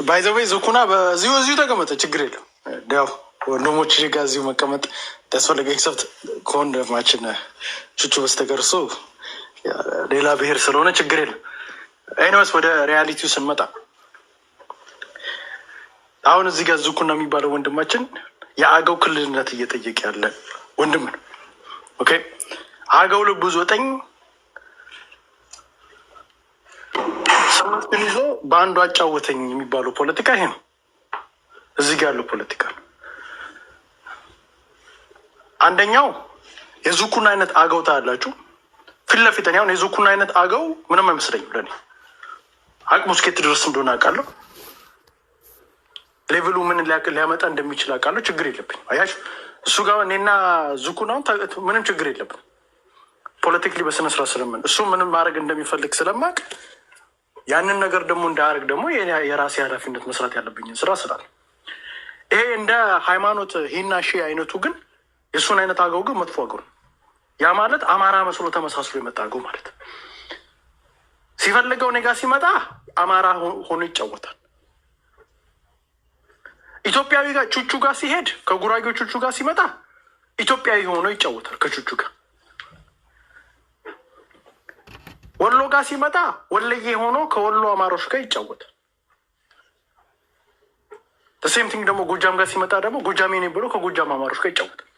ባይ ዘ ወይ ዙኩና በዚሁ ተቀመጠ፣ ችግር የለም። ያው ወንድሞች ጋር እዚሁ መቀመጥ ያስፈለገ ኤክሰፕት ከወንድማችን ቹቹ በስተቀር እሱ ሌላ ብሔር ስለሆነ ችግር የለም። ኤኒዌይስ ወደ ሪያሊቲው ስንመጣ አሁን እዚህ ጋር ዙኩና የሚባለው ወንድማችን የአገው ክልልነት እየጠየቀ ያለ ወንድም ነው። ኦኬ አገው ልቡ ዘጠኝ ሰዎችን ይዞ በአንዱ አጫወተኝ የሚባለው ፖለቲካ ይሄ ነው። እዚህ ጋር ያለው ፖለቲካ ነው። አንደኛው የዙኩና አይነት አገው ታያላችሁ ፊት ለፊት። እኔ አሁን የዙኩና አይነት አገው ምንም አይመስለኝም ለኔ። አቅሙ እስከየት ድረስ እንደሆነ አውቃለሁ። ሌቭሉ ምን ሊያመጣ እንደሚችል አውቃለሁ። ችግር የለብኝ። አያችሁ እሱ ጋር እኔና ዙኩናውን ምንም ችግር የለብን። ፖለቲክሊ በስነስርዓት ስለምን እሱ ምንም ማድረግ እንደሚፈልግ ስለማቅ ያንን ነገር ደግሞ እንዳያደርግ ደግሞ የራሴ ኃላፊነት መስራት ያለብኝን ስራ ስላለ ይሄ እንደ ሃይማኖት ሂና ሺ አይነቱ ግን የእሱን አይነት አገው ግን መጥፎ አገው ነው። ያ ማለት አማራ መስሎ ተመሳስሎ የመጣ አገው ማለት ሲፈልገው እኔ ጋር ሲመጣ አማራ ሆኖ ይጫወታል። ኢትዮጵያዊ ጋር ቹቹ ጋር ሲሄድ ከጉራጌው ቹቹ ጋር ሲመጣ ኢትዮጵያዊ ሆኖ ይጫወታል ከቹቹ ጋር። ወሎ ጋር ሲመጣ ወለዬ ሆኖ ከወሎ አማሮች ጋር ይጫወታል። ሴም ቲንግ ደግሞ ጎጃም ጋር ሲመጣ ደግሞ ጎጃሜ ነኝ ብሎ ከጎጃም አማሮች ጋር ይጫወታል።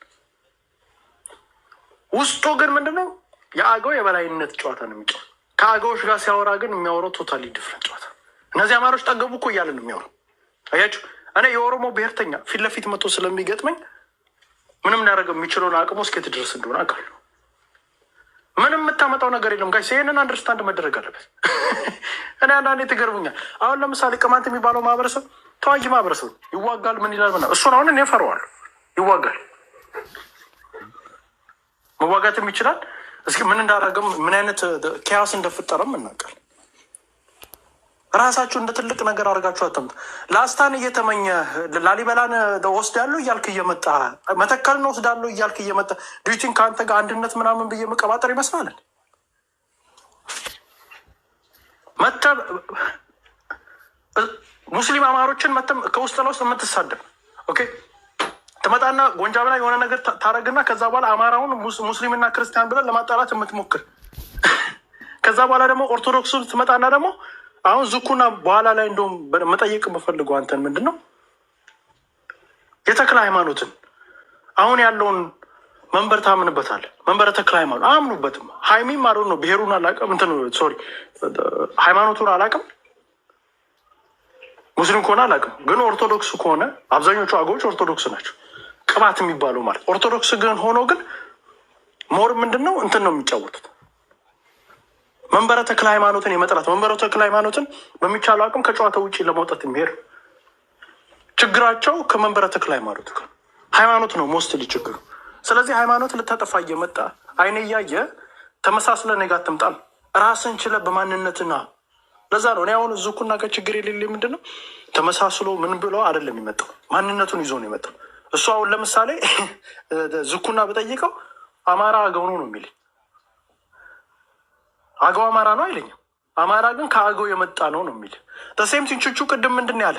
ውስጡ ግን ምንድነው የአገው የበላይነት ጨዋታ ነው የሚጫወት። ከአገዎች ጋር ሲያወራ ግን የሚያወራው ቶታሊ ዲፍረንት ጨዋታ። እነዚህ አማሮች ጠገቡ እኮ እያለ ነው የሚያወራው። አያችሁ እኔ የኦሮሞ ብሔርተኛ ፊት ለፊት መጥቶ ስለሚገጥመኝ ምንም ሊያደርገው የሚችለውን አቅሙ እስከየት ድረስ እንደሆነ አውቃለሁ። ምንም የምታመጣው ነገር የለም ጋይስ። ይህንን አንደርስታንድ መደረግ አለበት። እኔ አንዳንዴ ትገርሙኛል። አሁን ለምሳሌ ቅማንት የሚባለው ማህበረሰብ ተዋጊ ማህበረሰብ ይዋጋል። ምን ይላል ምናምን እሱን አሁን እኔ እፈራዋለሁ። ይዋጋል፣ መዋጋትም ይችላል። እስኪ ምን እንዳደረገም ምን አይነት ኪያስ እንደፈጠረም እናውቃለን። ራሳችሁ እንደ ትልቅ ነገር አድርጋችሁ አተምት ላስታን እየተመኘ ላሊበላን ወስዳለሁ እያልክ እየመጣ መተከልን ወስዳለሁ እያልክ እየመጣ ዱቲን ከአንተ ጋር አንድነት ምናምን ብዬ መቀባጠር ይመስላል። መተ ሙስሊም አማሮችን መተም ከውስጥ ለውስጥ የምትሳደብ ኦኬ ትመጣና ጎንጃም ላይ የሆነ ነገር ታረግና ከዛ በኋላ አማራውን ሙስሊምና ክርስቲያን ብለን ለማጣላት የምትሞክር ከዛ በኋላ ደግሞ ኦርቶዶክሱን ትመጣና ደግሞ አሁን ዙኩና በኋላ ላይ እንደውም መጠየቅ የምፈልገው አንተን ምንድን ነው የተክለ ሃይማኖትን አሁን ያለውን መንበር ታምንበታለህ? መንበረ ተክለ ሃይማኖት አያምኑበትም። ሀይሚም ማለት ነው ብሔሩን አላውቅም እንትን ሶሪ ሃይማኖቱን አላውቅም። ሙስሊም ከሆነ አላውቅም፣ ግን ኦርቶዶክስ ከሆነ አብዛኞቹ አገዎች ኦርቶዶክስ ናቸው። ቅባት የሚባለው ማለት ኦርቶዶክስ ግን ሆኖ ግን ሞር ምንድን ነው እንትን ነው የሚጫወቱት መንበረ ተክለ ሃይማኖትን የመጥላት መንበረ ተክለ ሃይማኖትን በሚቻለው አቅም ከጨዋታ ውጭ ለማውጣት የሚሄድ ችግራቸው ከመንበረ ተክለ ሃይማኖት ጋር ሃይማኖት ነው ሞስትሊ ችግሩ። ስለዚህ ሃይማኖት ልታጠፋ እየመጣ አይኔ እያየ ተመሳስለ እኔ ጋር አትምጣም። ራስን ችለ በማንነትና ለዛ ነው እኔ አሁን ዙኩና ጋር ችግር የሌለ ምንድን ነው ተመሳስሎ ምን ብሎ አይደለም የሚመጣው ማንነቱን ይዞ ነው የመጣው። እሱ አሁን ለምሳሌ ዙኩና በጠይቀው አማራ አገው ነው የሚል አገው አማራ ነው አይለኝም። አማራ ግን ከአገው የመጣ ነው የሚል ተሴም ቲንቹቹ ቅድም ምንድን ያለ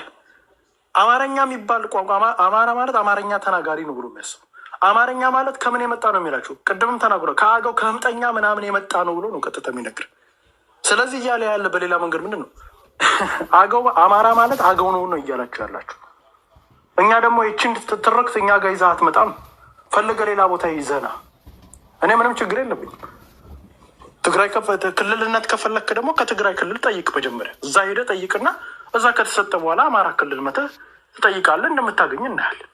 አማርኛ የሚባል ቋንቋ አማራ ማለት አማርኛ ተናጋሪ ነው ብሎ የሚያስቡ አማርኛ ማለት ከምን የመጣ ነው የሚላቸው ቅድምም ተናግሮ ከአገው ከህምጠኛ ምናምን የመጣ ነው ብሎ ነው ቀጥታ የሚነግር። ስለዚህ እያለ ያለ በሌላ መንገድ ምንድን ነው አገው አማራ ማለት አገው ነው ነው እያላችሁ ያላችሁ። እኛ ደግሞ ይችን ትርክት እኛ ጋር ይዘህ አትመጣም። ፈልገ ሌላ ቦታ ይዘና እኔ ምንም ችግር የለብኝ። ትግራይ ክልልነት ከፈለክ ደግሞ ከትግራይ ክልል ጠይቅ። መጀመሪያ እዛ ሄደ ጠይቅና እዛ ከተሰጠ በኋላ አማራ ክልል መተህ ትጠይቃለህ። እንደምታገኝ እናያለን።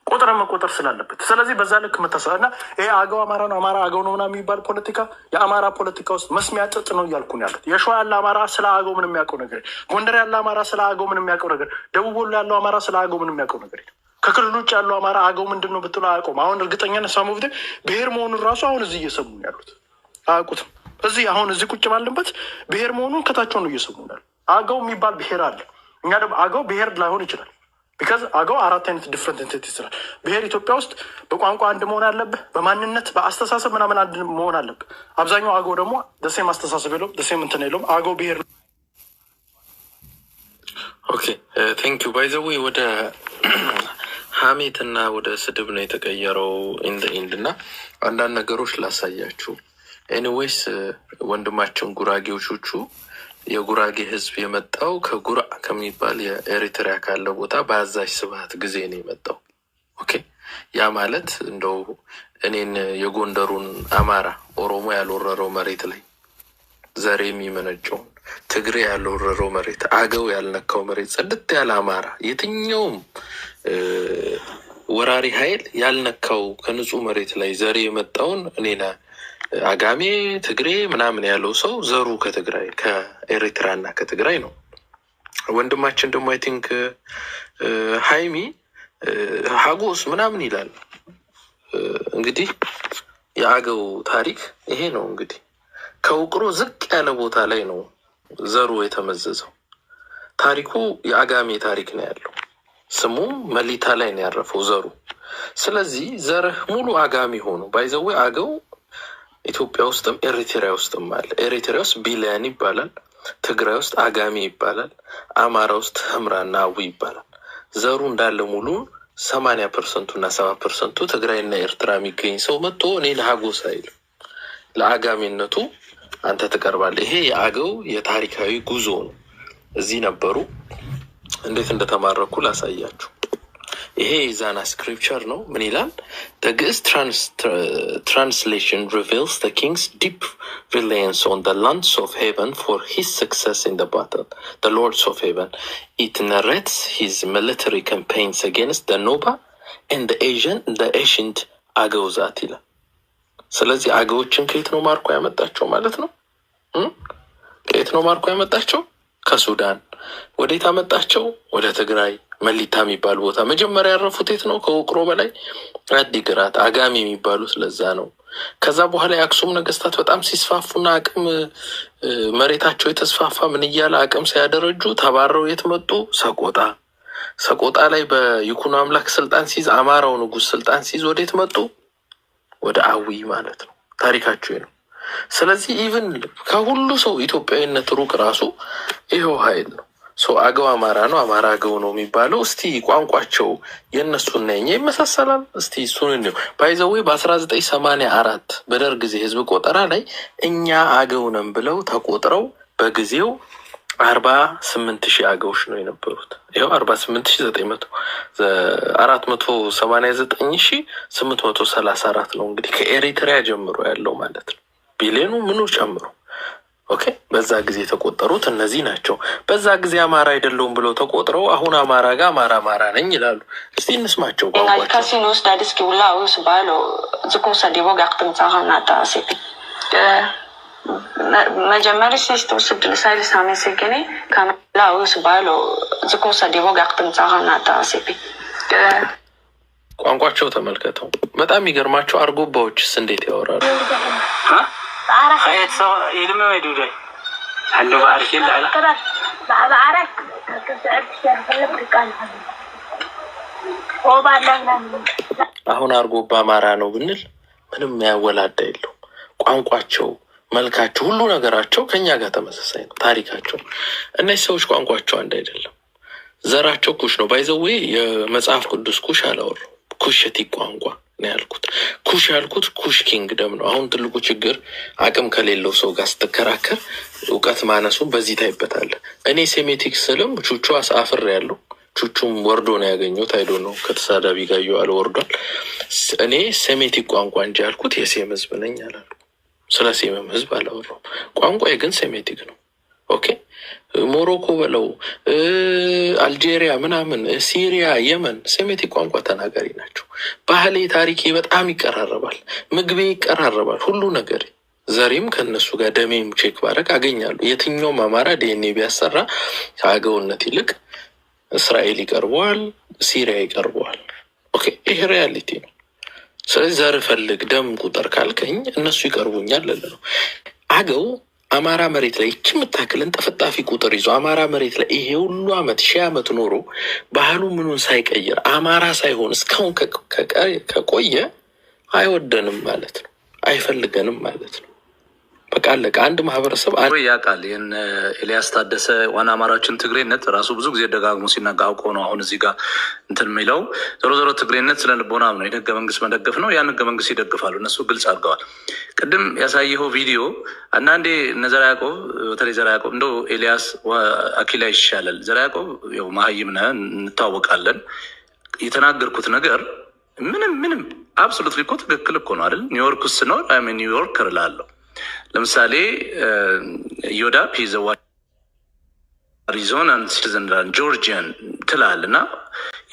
ቁጥር መቆጠር ስላለበት ስለዚህ በዛ ልክ መታሰብና ይሄ አገው አማራ ነው አማራ አገው ነው ምናምን የሚባል ፖለቲካ የአማራ ፖለቲካ ውስጥ መስሚያ ጥጥ ነው እያልኩ ነው ያሉት። የሸዋ ያለ አማራ ስለ አገው ምን የሚያውቀው ነገር፣ ጎንደር ያለ አማራ ስለ አገው ምን የሚያውቀው ነገር፣ ደቡብ ወሎ ያለው አማራ ስለ አገው ምን የሚያውቀው ነገር የለም። ከክልል ውጭ ያለው አማራ አገው ምንድን ነው ብትለው አያውቀውም። አሁን እርግጠኛነት ሳሙብት ብሔር መሆኑን ራሱ አሁን እዚህ እየሰሙ ያሉት አያውቁትም። እዚህ አሁን እዚህ ቁጭ ባለንበት ብሔር መሆኑን ከታቸው ነው እየሰሙ ያሉ። አገው የሚባል ብሔር አለ። እኛ ደግሞ አገው ብሔር ላይሆን ይችላል። ቢካዝ አገው አራት አይነት ዲፍረንት ኢንቲቲ ይስራል። ብሔር ኢትዮጵያ ውስጥ በቋንቋ አንድ መሆን አለብህ፣ በማንነት በአስተሳሰብ ምናምን አንድ መሆን አለብህ። አብዛኛው አገው ደግሞ ደሴም አስተሳሰብ የለውም፣ ደሴም እንትን የለውም። አገው ብሔር ኦኬ ቴንክ ዩ። ባይ ዘ ዌይ ወደ ሀሜትና ወደ ስድብ ነው የተቀየረው ኢንድ እና አንዳንድ ነገሮች ላሳያችሁ። ኤኒዌይስ ወንድማችን ጉራጌዎቹ የጉራጌ ህዝብ የመጣው ከጉራ ከሚባል የኤሪትሪያ ካለ ቦታ በአዛዥ ስብሐት ጊዜ ነው የመጣው። ኦኬ ያ ማለት እንደው እኔን የጎንደሩን አማራ ኦሮሞ ያልወረረው መሬት ላይ ዘሬ የሚመነጨውን ትግሬ ያልወረረው መሬት አገው ያልነካው መሬት ጽድት ያለ አማራ የትኛውም ወራሪ ኃይል ያልነካው ከንጹህ መሬት ላይ ዘሬ የመጣውን እኔና አጋሜ ትግሬ ምናምን ያለው ሰው ዘሩ ከትግራይ ከኤሪትራ እና ከትግራይ ነው። ወንድማችን ደግሞ አይ ቲንክ ሃይሚ ሀጎስ ምናምን ይላል። እንግዲህ የአገው ታሪክ ይሄ ነው። እንግዲህ ከውቅሮ ዝቅ ያለ ቦታ ላይ ነው ዘሩ የተመዘዘው። ታሪኩ የአጋሜ ታሪክ ነው ያለው። ስሙ መሊታ ላይ ነው ያረፈው ዘሩ። ስለዚህ ዘርህ ሙሉ አጋሜ ሆኖ ባይዘዌ አገው ኢትዮጵያ ውስጥም ኤሪትሪያ ውስጥም አለ። ኤሪትሪያ ውስጥ ቢሊያን ይባላል፣ ትግራይ ውስጥ አጋሜ ይባላል፣ አማራ ውስጥ ህምራና አዊ ይባላል። ዘሩ እንዳለ ሙሉ 80% እና 70% ትግራይና ኤርትራ የሚገኝ ሰው መጥቶ እኔ ለሀጎስ አይልም፣ ለአጋሜነቱ አንተ ትቀርባለህ። ይሄ የአገው የታሪካዊ ጉዞ ነው። እዚህ ነበሩ። እንዴት እንደተማረኩ ላሳያችሁ። ይሄ የዛና ስክሪፕቸር ነው። ምን ይላል? The Ge'ez translation reveals the king's deep reliance on the lands of heaven for his success in the battle. The lords of heaven. It narrates his military campaigns against the Noba and the ancient Agawzat ይላል። ስለዚህ አገዎችን ከየት ነው ማርኮ ያመጣቸው ማለት ነው? ከየት ነው ማርኮ ያመጣቸው? ከሱዳን። ወዴት አመጣቸው? ወደ ትግራይ መሊታ የሚባል ቦታ። መጀመሪያ ያረፉት የት ነው? ከውቅሮ በላይ አዲግራት አጋሜ የሚባሉት ለዛ ነው። ከዛ በኋላ የአክሱም ነገስታት በጣም ሲስፋፉና አቅም መሬታቸው የተስፋፋ ምን እያለ አቅም ሲያደረጁ ተባረው የት መጡ? ሰቆጣ። ሰቆጣ ላይ በይኩኖ አምላክ ስልጣን ሲይዝ አማራው ንጉስ ስልጣን ሲይዝ ወዴት መጡ? ወደ አዊ ማለት ነው። ታሪካቸው ነው። ስለዚህ ኢቭን ከሁሉ ሰው ኢትዮጵያዊነት ሩቅ ራሱ ይኸው ኃይል ነው። አገው አማራ ነው፣ አማራ አገው ነው የሚባለው። እስቲ ቋንቋቸው የእነሱና የኛ ይመሳሰላል። እስቲ እሱን እንዲሁ ባይዘዌ በ1984 በደርግ ጊዜ ህዝብ ቆጠራ ላይ እኛ አገው ነን ብለው ተቆጥረው በጊዜው 48,000 አገዎች ነው የነበሩት። ይኸው 48,900 489,834 ነው እንግዲህ ከኤሪትሪያ ጀምሮ ያለው ማለት ነው። ቢሊዮኑ ምኑ ጨምሮ ኦኬ። በዛ ጊዜ የተቆጠሩት እነዚህ ናቸው። በዛ ጊዜ አማራ አይደለውም ብለው ተቆጥረው አሁን አማራ ጋር አማራ ነኝ ይላሉ። እስቲ እንስማቸው ቋንቋቸው። ካሲኖስ ዳዲስኪ ውላ ውስ ባሎ ዝኩሳ ዲቦጋ አክተምጻሃናታ ሲፒ መጀመሪ ሲስቶ ስድል ሳይልስ አመሰገኔ ካላ ውስ ባሎ ዝኩሳ ዲቦጋ አክተምጻሃናታ ሲፒ ቋንቋቸው ተመልከተው። በጣም ይገርማቸው። አርጎባዎችስ እንዴት ያወራሉ? خيط سو يلمي ويدودي عنده بعرف يلا لا بعرف አሁን አርጎባ አማራ ነው ብንል ምንም ያወላዳ የለው። ቋንቋቸው፣ መልካቸው፣ ሁሉ ነገራቸው ከኛ ጋር ተመሳሳይ ነው። ታሪካቸው እነዚህ ሰዎች ቋንቋቸው አንድ አይደለም። ዘራቸው ኩሽ ነው። ባይዘዌ የመጽሐፍ ቅዱስ ኩሽ አላወራው ኩሽቲ ቋንቋ ነው ያልኩት። ኩሽ ያልኩት ኩሽ ኪንግደም ነው። አሁን ትልቁ ችግር አቅም ከሌለው ሰው ጋር ስትከራከር እውቀት ማነሱን በዚህ ታይበታል። እኔ ሴሜቲክ ስልም ቹቹ አሳፍር ያለው ቹቹም ወርዶ ነው ያገኘሁት። አይዶ ነው ከተሳዳቢ ጋር ይዋል ወርዷል። እኔ ሴሜቲክ ቋንቋ እንጂ ያልኩት የሴም ህዝብ ነኝ አላልኩ። ስለ ሴምም ህዝብ አላወራሁም። ቋንቋዬ ግን ሴሜቲክ ነው። ኦኬ ሞሮኮ በለው አልጄሪያ ምናምን ሲሪያ የመን ሴሜቲክ ቋንቋ ተናጋሪ ናቸው። ባህሌ ታሪኬ በጣም ይቀራረባል። ምግቤ ይቀራረባል። ሁሉ ነገር ዘሬም ከነሱ ጋር ደሜም ቼክ ባረግ አገኛለሁ። የትኛውም አማራ ዲኤንኤ ቢያሰራ ከአገውነት ይልቅ እስራኤል ይቀርበዋል፣ ሲሪያ ይቀርበዋል። ኦኬ ይሄ ሪያሊቲ ነው። ስለዚህ ዘር ፈልግ ደም ቁጥር ካልከኝ እነሱ ይቀርቡኛል ነው። አገው አማራ መሬት ላይ እቺ የምታክልን ጠፍጣፊ ቁጥር ይዞ አማራ መሬት ላይ ይሄ ሁሉ አመት 1000 አመት ኖሮ ባህሉ ምኑን ሳይቀይር አማራ ሳይሆን እስካሁን ከቆየ አይወደንም ማለት ነው፣ አይፈልገንም ማለት ነው። በቃ አለቀ። አንድ ማህበረሰብ ያውቃል። ይህን ኤልያስ ታደሰ ዋና አማራዎችን ትግሬነት ራሱ ብዙ ጊዜ ደጋግሞ ሲናገር አውቀው ነው አሁን እዚህ ጋር እንትን የሚለው። ዞሮ ዞሮ ትግሬነት ስለ ልቦናም ነው፣ ህገ መንግስት መደገፍ ነው። ያን ህገ መንግስት ይደግፋሉ እነሱ ግልጽ አድርገዋል። ቅድም ያሳየኸው ቪዲዮ አንዳንዴ እነ ዘርዓ ያዕቆብ በተለይ ዘርዓ ያዕቆብ እንደው ኤልያስ አኪላ ይሻላል። ዘርዓ ያዕቆብ ያው መሀይም ነህ እንታወቃለን። የተናገርኩት ነገር ምንም አብሶሉትሊ እኮ ትክክል እኮ ነው አይደል? ኒውዮርክ ውስጥ ነው ኒውዮርክ እላለሁ። ለምሳሌ ዮዳፕ ይዘዋ አሪዞና ሲቲዘን ጆርጂያን ትላል እና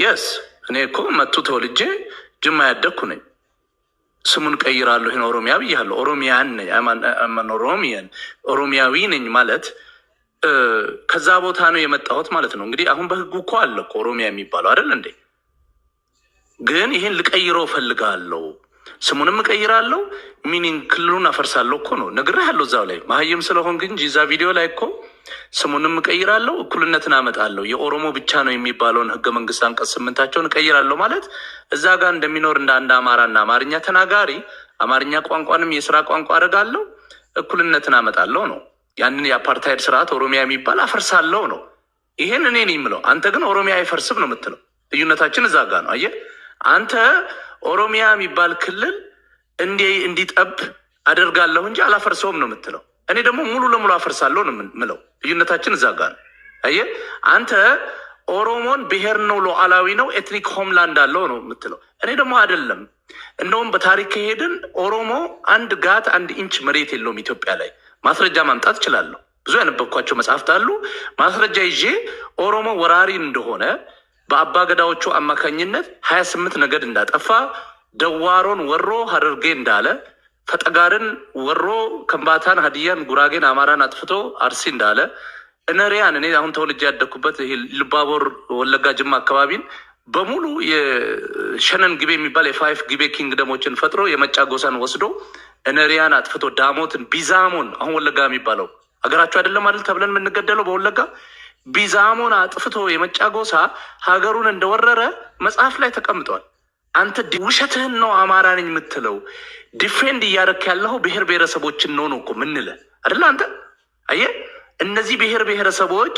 የስ እኔ እኮ መቱ ተወልጄ ጅማ ያደግኩ ነኝ። ስሙን ቀይራለሁ ይህን ኦሮሚያ ብያለሁ። ኦሮሚያን ነኝ ኦሮሚያዊ ነኝ ማለት ከዛ ቦታ ነው የመጣሁት ማለት ነው። እንግዲህ አሁን በህጉ እኮ አለ እኮ ኦሮሚያ የሚባለው አይደል እንዴ? ግን ይህን ልቀይረው ፈልጋለሁ፣ ስሙንም እቀይራለሁ፣ ሚኒንግ ክልሉን አፈርሳለሁ እኮ ነው ነግሬሃለሁ። እዛው ላይ መሀይም ስለሆንክ እንጂ እዛ ቪዲዮ ላይ እኮ ስሙንም እቀይራለሁ፣ እኩልነትን አመጣለሁ፣ የኦሮሞ ብቻ ነው የሚባለውን ህገ መንግስት አንቀጽ 8 እቀይራለሁ ማለት እዛ ጋር እንደሚኖር እንደ አንድ አማራና አማርኛ ተናጋሪ አማርኛ ቋንቋንም የስራ ቋንቋ አደርጋለሁ፣ እኩልነትን አመጣለሁ ነው። ያንን የአፓርታይድ ስርዓት ኦሮሚያ የሚባል አፈርሳለሁ ነው። ይሄን እኔ ነኝ የምለው፣ አንተ ግን ኦሮሚያ አይፈርስም ነው የምትለው። ልዩነታችን እዛ ጋር ነው። አየህ አንተ ኦሮሚያ የሚባል ክልል እንዲጠብ አደርጋለሁ እንጂ አላፈርሰውም ነው የምትለው። እኔ ደግሞ ሙሉ ለሙሉ አፈርሳለሁ ነው የምለው። ልዩነታችን እዛ ጋር ነው። አየህ አንተ ኦሮሞን ብሔር ነው፣ ሉዓላዊ ነው፣ ኤትኒክ ሆምላንድ አለው ነው የምትለው። እኔ ደግሞ አይደለም። እንደውም በታሪክ ከሄድን ኦሮሞ አንድ ጋት 1 ኢንች መሬት የለውም ኢትዮጵያ ላይ። ማስረጃ ማምጣት እችላለሁ። ብዙ ያነበብኳቸው መጽሐፍት አሉ። ማስረጃ ይዤ ኦሮሞ ወራሪ እንደሆነ በአባገዳዎቹ አማካኝነት 28 ነገድ እንዳጠፋ፣ ደዋሮን ወሮ ሀረርጌ እንዳለ፣ ፈጠጋርን ወሮ ከምባታን፣ ሀዲያን፣ ጉራጌን፣ አማራን አጥፍቶ አርሲ እንዳለ፣ እነሪያን እኔ አሁን ተወልጄ ያደግኩበት ይሄ ልባቦር ወለጋ ጅማ አካባቢን በሙሉ የሸነን ግቤ የሚባል የ5 ግቤ ኪንግደሞችን ፈጥሮ የመጫ ጎሳን ወስዶ እነሪያን አጥፍቶ ዳሞትን፣ ቢዛሞን አሁን ወለጋ የሚባለው ሀገራቸው አይደለም አይደል ተብለን የምንገደለው በወለጋ ቢዛሞን አጥፍቶ የመጫ ጎሳ ሀገሩን እንደወረረ መጽሐፍ ላይ ተቀምጧል። አንተ ውሸትህን ነው አማራ ነኝ የምትለው። ዲፌንድ እያደረክ ያለው ብሔር ብሔረሰቦችን ነው እኮ ምንለ አይደለ አንተ። አየህ እነዚህ ብሔር ብሔረሰቦች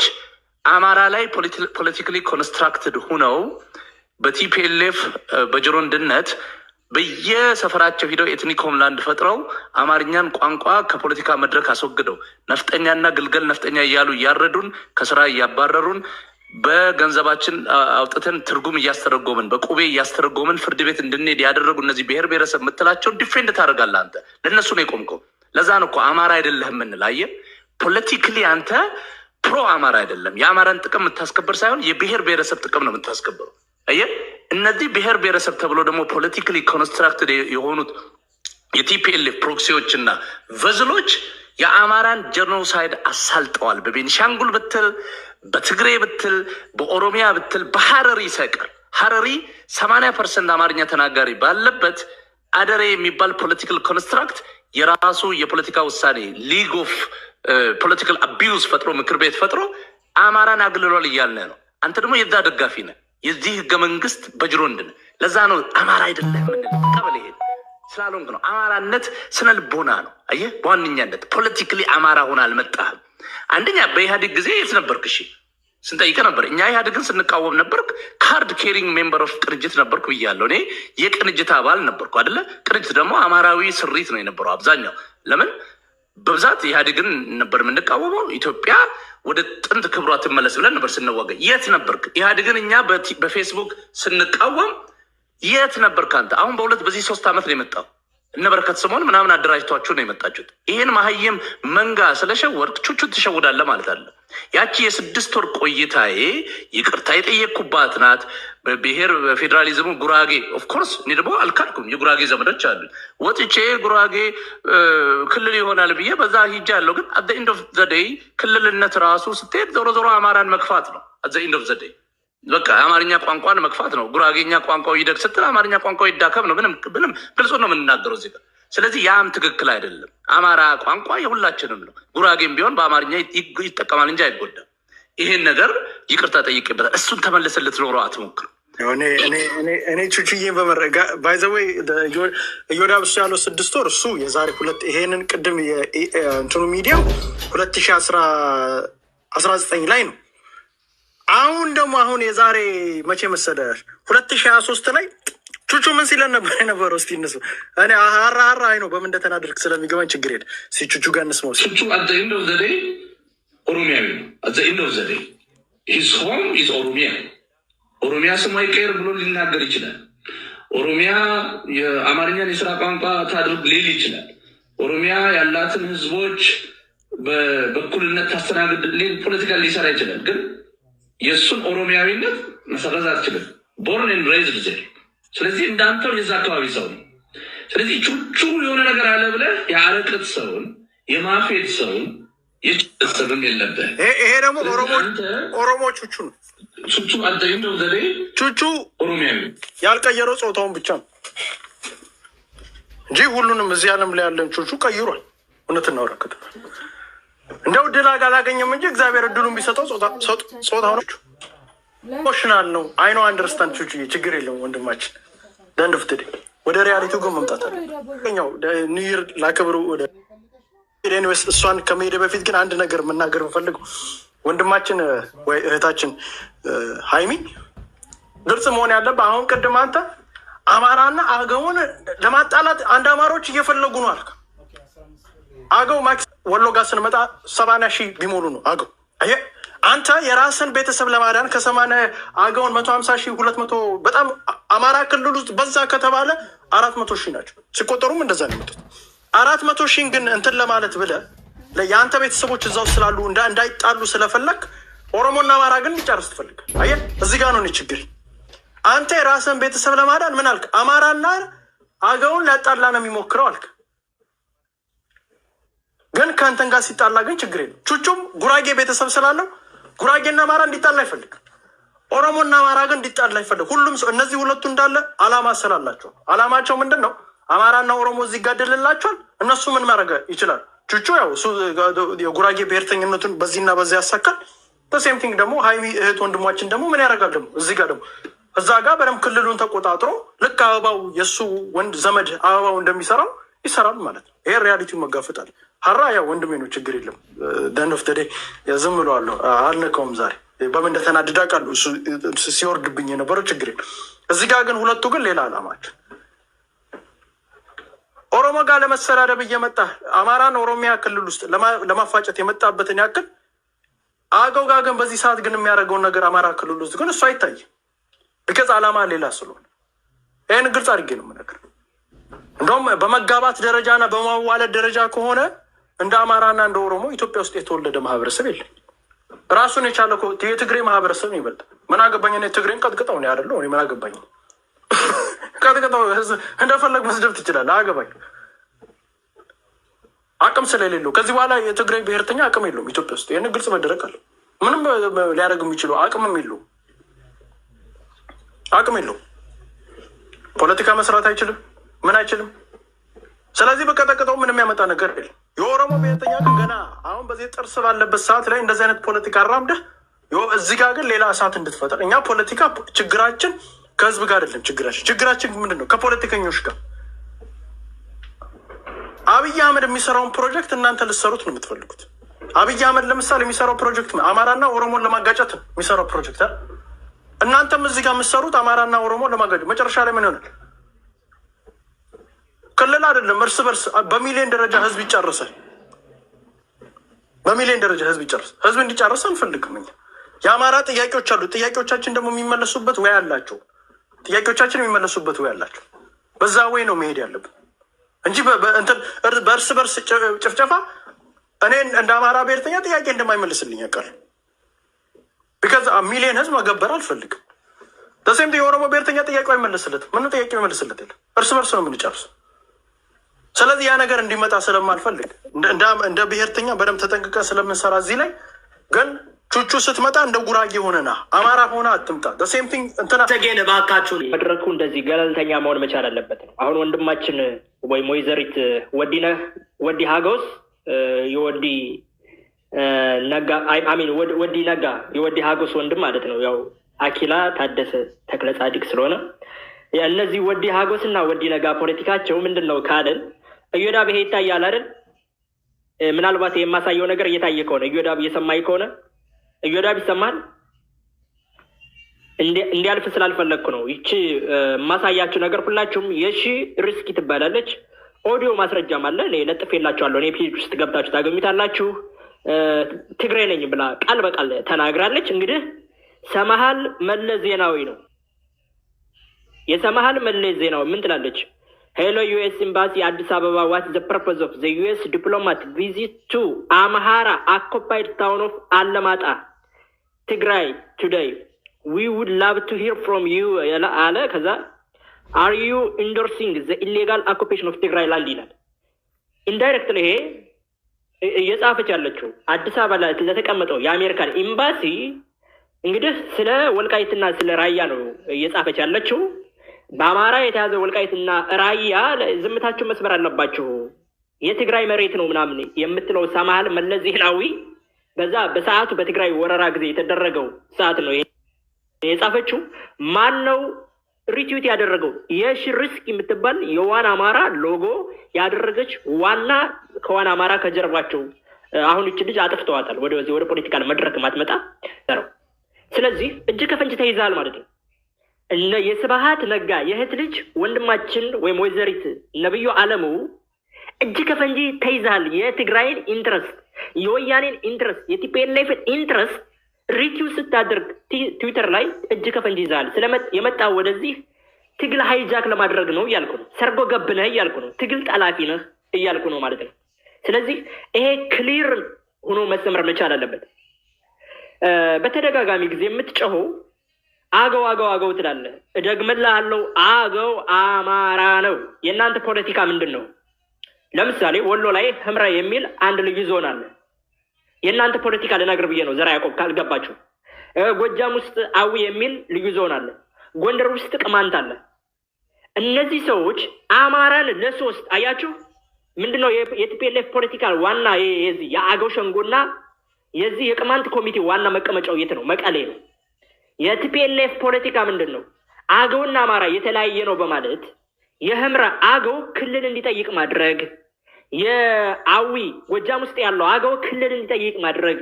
አማራ ላይ ፖለቲካሊ ኮንስትራክትድ ሁነው በቲፒኤልኤፍ በጅሮንድነት በየሰፈራቸው ሂደው ኤትኒክ ሆምላንድ ፈጥረው አማርኛን ቋንቋ ከፖለቲካ መድረክ አስወግደው ነፍጠኛና ግልገል ነፍጠኛ እያሉ እያረዱን ከስራ እያባረሩን በገንዘባችን አውጥተን ትርጉም እያስተረጎምን በቁቤ እያስተረጎምን ፍርድ ቤት እንድንሄድ ያደረጉ እነዚህ ብሔር ብሔረሰብ የምትላቸውን ዲፌንድ ታደርጋለህ አንተ። ለእነሱ ነው የቆምከው። ለዛ ነው እኮ አማራ አይደለህም የምንል። አየህ ፖለቲካሊ አንተ ፕሮ አማራ አይደለም። የአማራን ጥቅም የምታስከብር ሳይሆን የብሔር ብሔረሰብ ጥቅም ነው የምታስከብረው። አየህ እነዚህ ብሔር ብሔረሰብ ተብሎ ደግሞ ፖለቲካሊ ኮንስትራክትድ የሆኑት የቲፒኤልኤፍ ፕሮክሲዎች እና ቨዝሎች የአማራን ጀኖሳይድ አሳልጠዋል። በቤኒሻንጉል ብትል፣ በትግሬ ብትል፣ በኦሮሚያ ብትል፣ በሀረሪ ሳይቀር ሀረሪ 80% አማርኛ ተናጋሪ ባለበት አደሬ የሚባል ፖለቲካል ኮንስትራክት የራሱ የፖለቲካ ውሳኔ ሊግ ኦፍ ፖለቲካል አቢዩዝ ፈጥሮ ምክር ቤት ፈጥሮ አማራን አግልሏል እያልን ነው። አንተ ደግሞ የዛ ደጋፊ ነህ። የዚህ ህገ መንግስት በጅሮንድ ነህ። ለዛ ነው አማራ አይደለም ቀበሌ ሄድ ስላልሆንክ ነው። አማራነት ስነ ልቦና ነው። አየህ በዋነኛነት ፖለቲካሊ አማራ ሆነ አልመጣህም። አንደኛ በኢህአዴግ ጊዜ የት ነበርክ? እሺ ስንጠይቀ ነበር። እኛ ኢህአዴግን ስንቃወም ነበርክ። ካርድ ኬሪንግ ሜምበር ኦፍ ቅንጅት ነበርኩ ብያለሁ። እኔ የቅንጅት አባል ነበርኩ አይደለ? ቅንጅት ደግሞ አማራዊ ስሪት ነው የነበረው አብዛኛው። ለምን በብዛት ኢህአዴግን ነበር የምንቃወመው። ኢትዮጵያ ወደ ጥንት ክብሯ ትመለስ ብለን ነበር ስንዋጋ። የት ነበርክ? ኢህአዴግን እኛ በፌስቡክ ስንቃወም የት ነበርክ አንተ? አሁን በዚህ 3 ዓመት ነው የመጣው። እነ በረከት ስምኦን ምናምን አደራጅቷችሁ ነው የመጣችሁት። ይህን መሀይም መንጋ ስለሸወርክ ቹቹ ትሸውዳለህ ማለት አለ። ያቺ የ6 ወር ቆይታዬ ይቅርታ የጠየቅኩባት ናት። በብሔር በፌዴራሊዝሙ ጉራጌ ኦፍኮርስ እኔ ደግሞ አልካድኩም። የጉራጌ ዘመዶች አሉ። ወጥቼ ጉራጌ ክልል ይሆናል ብዬ በዛ ሂጃ ያለው። ግን አት ኢንድ ኦፍ ዘ ዴይ ክልልነት ራሱ ስትሄድ ዞሮ ዞሮ አማራን መግፋት ነው። አት ኢንድ ኦፍ ዘ ዴይ በቃ አማርኛ ቋንቋን መግፋት ነው። ጉራጌኛ ቋንቋው ይደግ ስትል አማርኛ ቋንቋው ይዳከም ነው። ምንም ግልጹ ነው የምንናገረው እዚህ ጋር። ስለዚህ ያም ትክክል አይደለም። አማራ ቋንቋ የሁላችንም ነው። ጉራጌም ቢሆን በአማርኛ ይጠቀማል እንጂ አይጎዳም። ይሄን ነገር ይቅርታ ጠይቄበታል። እሱን ተመልሰን ልትኖረው አትሞክር። እኔ ቹቹዬ በመረጋ ባይዘወይ እዮዳብ እሱ ያለው 6 ወር እሱ የዛሬ ሁለት ይሄንን ቅድም እንትኑ ሚዲያው 2019 ላይ ነው። አሁን ደግሞ አሁን የዛሬ መቼ መሰለህ 2023 ላይ ቹቹ ምን ሲለን ነበር የነበረው? እስቲ እነሱ እኔ ሀራ አይ ነው በምን እንደተናደርክ ስለሚገባኝ ችግር የለ ሲ ቹቹ ጋር እንስማው። ቹቹ አት ኤንድ ኦፍ ዘ ዴይ ኦሮሚያዊ ነው። አት ኤንድ ኦፍ ዘ ዴይ ሂዝ ሆም ኢዝ ኦሮሚያ። ኦሮሚያ ስሙ አይቀየር ብሎ ሊናገር ይችላል። ኦሮሚያ የአማርኛን የስራ ቋንቋ ታድርግ ሊል ይችላል። ኦሮሚያ ያላትን ህዝቦች በእኩልነት ታስተናግድ ሊል ፖለቲካል ሊሰራ ይችላል። ግን የእሱን ኦሮሚያዊነት መሰረዝ አትችልም። ቦርን ኤንድ ሬይዝድ ዜር። ስለዚህ እንዳንተው የዛ አካባቢ ሰው ነው። ስለዚህ ቹቹ የሆነ ነገር አለ ብለህ የአረቅት ሰውን የማፌት ሰውን የጭስብም የለብህ። ይሄ ደግሞ ኦሮሞ ቹቹ ነው። ቹቹ አንተ እንደው ዘዴ ቹቹ ኦሮሚያዊ ያልቀየረው ጾታውን ብቻ ነው እንጂ ሁሉንም እዚህ ዓለም ላይ ያለን ቹቹ ቀይሯል። እውነት እናወራከት እንደው ድል አላገኘም እንጂ እግዚአብሔር እድሉን ቢሰጠው ጾታው ነው። ኢሞሽናል ነው። አይ ኖ አንደርስታንድ ቹቹ ችግር የለውም ወንድማችን። ደንድ ኦፍ ዘ ዴይ ወደ ሪያሊቲው ግን መምጣት አለ። ኒው ይር ላክብሩ ወደ ኤኒዌይስ እሷን ከመሄድ በፊት ግን አንድ ነገር መናገር የምፈልገው ወንድማችን ወይ እህታችን ሀይሚ ግልጽ መሆን ያለብህ አሁን ቅድም አንተ አማራና አገውን ለማጣላት አንድ አማሮች እየፈለጉ ነው አልክ። አገው ማክስ ወሎ ጋር ስንመጣ 70,000 ቢሞሉ ነው አገው። አየህ አንተ የራስን ቤተሰብ ለማዳን ከ80 አገውን 150,000 200 በጣም አማራ ክልል ውስጥ በዛ ከተባለ 400,000 ናቸው ሲቆጠሩም እንደዛ ነው የመጡት። 400,000 ግን እንትን ለማለት ብለህ የአንተ ቤተሰቦች እዛው ስላሉ እንዳይጣሉ ስለፈለግ ኦሮሞና አማራ ግን ሊጨርስ ትፈልግ። አየህ እዚህ ጋር ነው ችግር። አንተ የራስን ቤተሰብ ለማዳን ምን አልክ? አማራና አገውን ሊያጣላ ነው የሚሞክረው አልክ። ግን ከአንተን ጋር ሲጣላ ግን ችግር የለም። ቹቹም ጉራጌ ቤተሰብ ስላለው ጉራጌና አማራ እንዲጣላ አይፈልግ። ኦሮሞና አማራ ግን እንዲጣላ አይፈልግ። ሁሉም ሰው እነዚህ ሁለቱ እንዳለ አላማ ስላላቸው አላማቸው ምንድን ነው? አማራና ኦሮሞ እዚህ ይጋደልላቸዋል። እነሱ ምን ማድረግ ይችላል? ቹቹ ያው እሱ የጉራጌ ብሔርተኝነቱን በዚህና በዚያ ያሳካል። በሴም ቲንግ ደግሞ ሀይሚ እህት ወንድሟችን ደግሞ ምን ያደርጋል? ደግሞ እዚህ ጋር ደግሞ እዛ ጋር በደምብ ክልሉን ተቆጣጥሮ ልክ አበባው የእሱ ወንድ ዘመድ አበባው እንደሚሰራው ይሰራል ማለት ነው። ይሄ ሪያሊቲውን መጋፈጣል። ሀራ ያው ወንድሜ ነው፣ ችግር የለም። ደን ኦፍ ዘ ዴይ ዝም ብለዋለሁ፣ አልነካውም። ዛሬ በምን እንደተናድዳ ቃሉ ሲወርድብኝ የነበረው ችግር የለም። እዚህ ጋር ግን ሁለቱ ግን ሌላ አላማቸው ኦሮሞ ጋር ለመሰዳደብ እየመጣ አማራን ኦሮሚያ ክልል ውስጥ ለማፋጨት የመጣበትን ያክል አገው ጋር ግን በዚህ ሰዓት ግን የሚያደርገውን ነገር አማራ ክልል ውስጥ ግን እሱ አይታይም። ቢከዝ አላማ ሌላ ስለሆነ ይህን ግልጽ አድርጌ ነው የምነግርህ። እንደውም በመጋባት ደረጃና በማዋለድ ደረጃ ከሆነ እንደ አማራና እንደ ኦሮሞ ኢትዮጵያ ውስጥ የተወለደ ማህበረሰብ የለም። ራሱን የቻለ የትግሬ ማህበረሰብ ነው ይበልጥ። ምን አገባኝ? ትግሬን ቀጥቅጠው ነው ያደለው። ምን አገባኝ? ቀጥቅጠው እንደፈለግ መስደብ ትችላለህ። አገባኝ አቅም ስለሌለው ከዚህ በኋላ የትግራይ ብሔርተኛ አቅም የለውም ኢትዮጵያ ውስጥ። ይህን ግልጽ መደረግ አለ። ምንም ሊያደርግ የሚችለው አቅምም የለውም። አቅም የለውም። ፖለቲካ መስራት አይችልም። ምን አይችልም። ስለዚህ በቀጠቅጠው ምንም ያመጣ ነገር የለም። የኦሮሞ ብሔርተኛ ግን ገና አሁን በዚህ ጥርስ ባለበት ሰዓት ላይ እንደዚህ አይነት ፖለቲካ አራምደህ እዚህ ጋር ግን ሌላ እሳት እንድትፈጠር። እኛ ፖለቲካ ችግራችን ከህዝብ ጋር አይደለም። ችግራችን ምንድን ነው? ከፖለቲከኞች ጋር። አብይ አህመድ የሚሰራውን ፕሮጀክት እናንተ ልትሰሩት ነው የምትፈልጉት። አብይ አህመድ ለምሳሌ የሚሰራው ፕሮጀክት አማራና ኦሮሞን ለማጋጨት ነው የሚሰራው ፕሮጀክት። እናንተም እዚህ ጋር የምትሰሩት አማራና ኦሮሞን ለማጋጨት። መጨረሻ ላይ ምን ይሆናል? ክልል አይደለም እርስ በርስ በሚሊዮን ደረጃ ህዝብ ይጨርሳል። በሚሊዮን ደረጃ ህዝብ ይጨርሳል። ህዝብ እንዲጨርስ አንፈልግም እኛ። የአማራ ጥያቄዎች አሉ። ጥያቄዎቻችን ደግሞ የሚመለሱበት ወይ አላቸው። ጥያቄዎቻችን የሚመለሱበት ወይ አላቸው። በዛ ወይ ነው መሄድ ያለብን እንጂ በእርስ በርስ ጭፍጨፋ እኔ እንደ አማራ ብሔርተኛ ጥያቄ እንደማይመልስልኝ ያውቃል። ቢካዝ ሚሊዮን ህዝብ መገበር አልፈልግም። ተሴም የኦሮሞ ብሔርተኛ ጥያቄው አይመለስለትም። ምንም ጥያቄ ይመልስለት የለም። እርስ በርስ ነው የምንጨርስ። ስለዚህ ያ ነገር እንዲመጣ ስለማልፈልግ እንደ ብሔርተኛ በደንብ ተጠንቅቀ ስለምንሰራ እዚህ ላይ ግን ቹቹ ስትመጣ እንደ ጉራጌ ሆነና አማራ ሆነ አትምጣ። ሴም ቲንግ እንትና ተገኘ ባካችሁ። መድረኩ እንደዚህ ገለልተኛ መሆን መቻል አለበት ነው። አሁን ወንድማችን ወይም ወይዘሪት ወዲ ሀጎስ የወዲ ነጋ አሚን ወዲ ነጋ የወዲ ሀጎስ ወንድም ማለት ነው። ያው አኪላ ታደሰ ተክለ ጻድቅ ስለሆነ እነዚህ ወዲ ሀጎስና ወዲ ነጋ ፖለቲካቸው ምንድነው ካለን እዮዳብ ይሄ ይታያል አይደል? ምናልባት የማሳየው ነገር እየታየ ከሆነ እዮዳብ እየሰማይ ከሆነ እዮዳብ ይሰማል። እንዲያልፍ ስላልፈለግኩ ነው። ይቺ ማሳያችሁ ነገር ሁላችሁም የሺ ሪስኪ ትባላለች። ኦዲዮ ማስረጃም አለ እኔ ለጥፌላችኋለሁ። እኔ ፔጅ ውስጥ ገብታችሁ ታገኙታላችሁ። ትግሬ ነኝ ብላ ቃል በቃል ተናግራለች። እንግዲህ ሰማሃል መለስ ዜናዊ ነው። የሰማሃል መለስ ዜናዊ ምን ትላለች? ሄሎ ዩኤስ ኤምባሲ አዲስ አበባ ዋት ዘ ፐርፖዝ ኦፍ ዘ ዩኤስ ዲፕሎማት ቪዚት ቱ አምሃራ አኮፓይድ ታውን ኦፍ አለማጣ ትግራይ ቱዴይ ዊ ውድ ላቭ ቱ ሂር ፍሮም ዩ አለ። ከዛ አር ዩ ኢንዶርሲንግ ዘ ኢሌጋል ኦኩፔሽን ኦፍ ትግራይ ላንድ ይላል። ኢንዳይሬክት ይሄ እየጻፈች ያለችው አዲስ አበባ ላይ ለተቀመጠው የአሜሪካን ኤምባሲ እንግዲህ ስለ ወልቃይትና ስለ ራያ ነው እየጻፈች ያለችው። በአማራ የተያዘ ወልቃይትና ራያ ዝምታችሁ መስመር አለባችሁ፣ የትግራይ መሬት ነው ምናምን የምትለው ሰማሃል መለስ ዜናዊ በዛ በሰዓቱ በትግራይ ወረራ ጊዜ የተደረገው ሰዓት ነው የጻፈችው። ማን ነው ሪትዊት ያደረገው? የሺ ሪስክ የምትባል የዋና አማራ ሎጎ ያደረገች ዋና ከዋና አማራ ከጀርባቸው አሁን እቺ ልጅ አጥፍተዋታል። ወደ ፖለቲካል መድረክ ማትመጣ ነው። ስለዚህ እጅ ከፈንጅ ተይዛል ማለት ነው። እነ የስብሃት ነጋ የእህት ልጅ ወንድማችን ወይም ወይዘሪት ነብዩ አለሙ እጅ ከፈንጅ ተይዛል። የትግራይን ኢንትረስት፣ የወያኔን ኢንትረስት፣ የቲፒኤልኤፍን ኢንትረስት ሪቲው ስታደርግ ትዊተር ላይ እጅ ከፈንጅ ይዛል። የመጣው ወደዚህ ትግል ሃይጃክ ለማድረግ ነው እያልኩ ነው። ሰርጎ ገብ ነህ እያልኩ ነው። ትግል ጠላፊ ነህ እያልኩ ነው ማለት ነው። ስለዚህ ይሄ ክሊር ሆኖ መሰመር መቻል አለበት። በተደጋጋሚ ጊዜ የምትጮኸው አገው አገው አገው ትላለህ። እደግምልሃለሁ፣ አገው አማራ ነው። የእናንተ ፖለቲካ ምንድን ነው? ለምሳሌ ወሎ ላይ ህምራ የሚል አንድ ልዩ ዞን አለ። የእናንተ ፖለቲካ ልነግር ብዬ ነው። ዘራ ያዕቆብ ካልገባችሁ ጎጃም ውስጥ አዊ የሚል ልዩ ዞን አለ። ጎንደር ውስጥ ቅማንት አለ። እነዚህ ሰዎች አማራን ለሶስት አያችሁ። ምንድነው የቲፒኤልኤፍ ፖለቲካ ዋና የዚህ የአገው ሸንጎና የዚህ የቅማንት ኮሚቴ ዋና መቀመጫው የት ነው? መቀሌ ነው። የቲፒኤልኤፍ ፖለቲካ ምንድን ነው? አገውና አማራ የተለያየ ነው በማለት የህምራ አገው ክልል እንዲጠይቅ ማድረግ፣ የአዊ ጎጃም ውስጥ ያለው አገው ክልል እንዲጠይቅ ማድረግ፣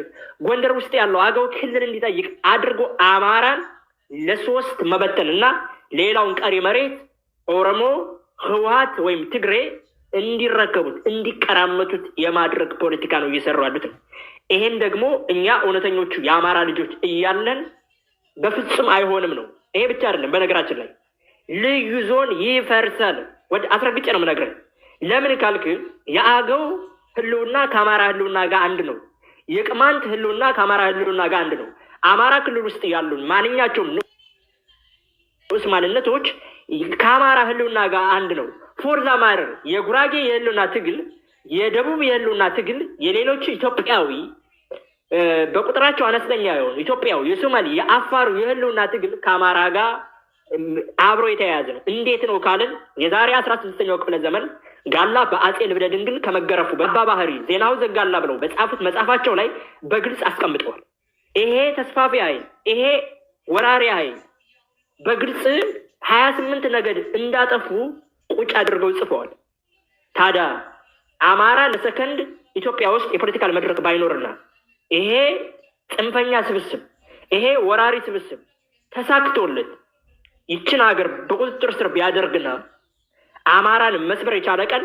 ጎንደር ውስጥ ያለው አገው ክልል እንዲጠይቅ አድርጎ አማራን ለሶስት መበተን እና ሌላውን ቀሪ መሬት ኦሮሞ፣ ህወሓት ወይም ትግሬ እንዲረከቡት እንዲቀራመቱት የማድረግ ፖለቲካ ነው እየሰሩ ያሉት። ይሄን ደግሞ እኛ እውነተኞቹ የአማራ ልጆች እያለን በፍጹም አይሆንም ነው። ይሄ ብቻ አይደለም። በነገራችን ላይ ልዩ ዞን ይፈርሳል። ወደ አስረግጬ ነው የምነግርህ። ለምን ካልክ የአገው ህልውና ከአማራ ህልውና ጋር አንድ ነው። የቅማንት ህልውና ከአማራ ህልውና ጋር አንድ ነው። አማራ ክልል ውስጥ ያሉን ማንኛቸውም ንዑስ ማንነቶች ከአማራ ህልውና ጋር አንድ ነው። ፎርዛ ማረር የጉራጌ የህልውና ትግል፣ የደቡብ የህልውና ትግል፣ የሌሎቹ ኢትዮጵያዊ በቁጥራቸው አነስተኛ የሆኑ ኢትዮጵያዊ፣ የሶማሌ፣ የአፋሩ የህልውና ትግል ከአማራ ጋር አብሮ የተያያዘ ነው። እንዴት ነው ካልን የዛሬ 16ኛው ክፍለ ዘመን ጋላ በአጼ ልብነ ድንግል ከመገረፉ በአባ ባህሪ ዜናው ዘጋላ ብለው በጻፉት መጽሐፋቸው ላይ በግልጽ አስቀምጠዋል። ይሄ ተስፋፊ ኃይል፣ ይሄ ወራሪ ኃይል በግልጽ 28 ነገድ እንዳጠፉ ቁጭ አድርገው ጽፈዋል። ታዲያ አማራ ለሰከንድ ኢትዮጵያ ውስጥ የፖለቲካል መድረክ ባይኖርና ይሄ ጽንፈኛ ስብስብ፣ ይሄ ወራሪ ስብስብ ተሳክቶለት ይችን ሀገር በቁጥጥር ስር ቢያደርግና አማራን መስበር የቻለ ቀን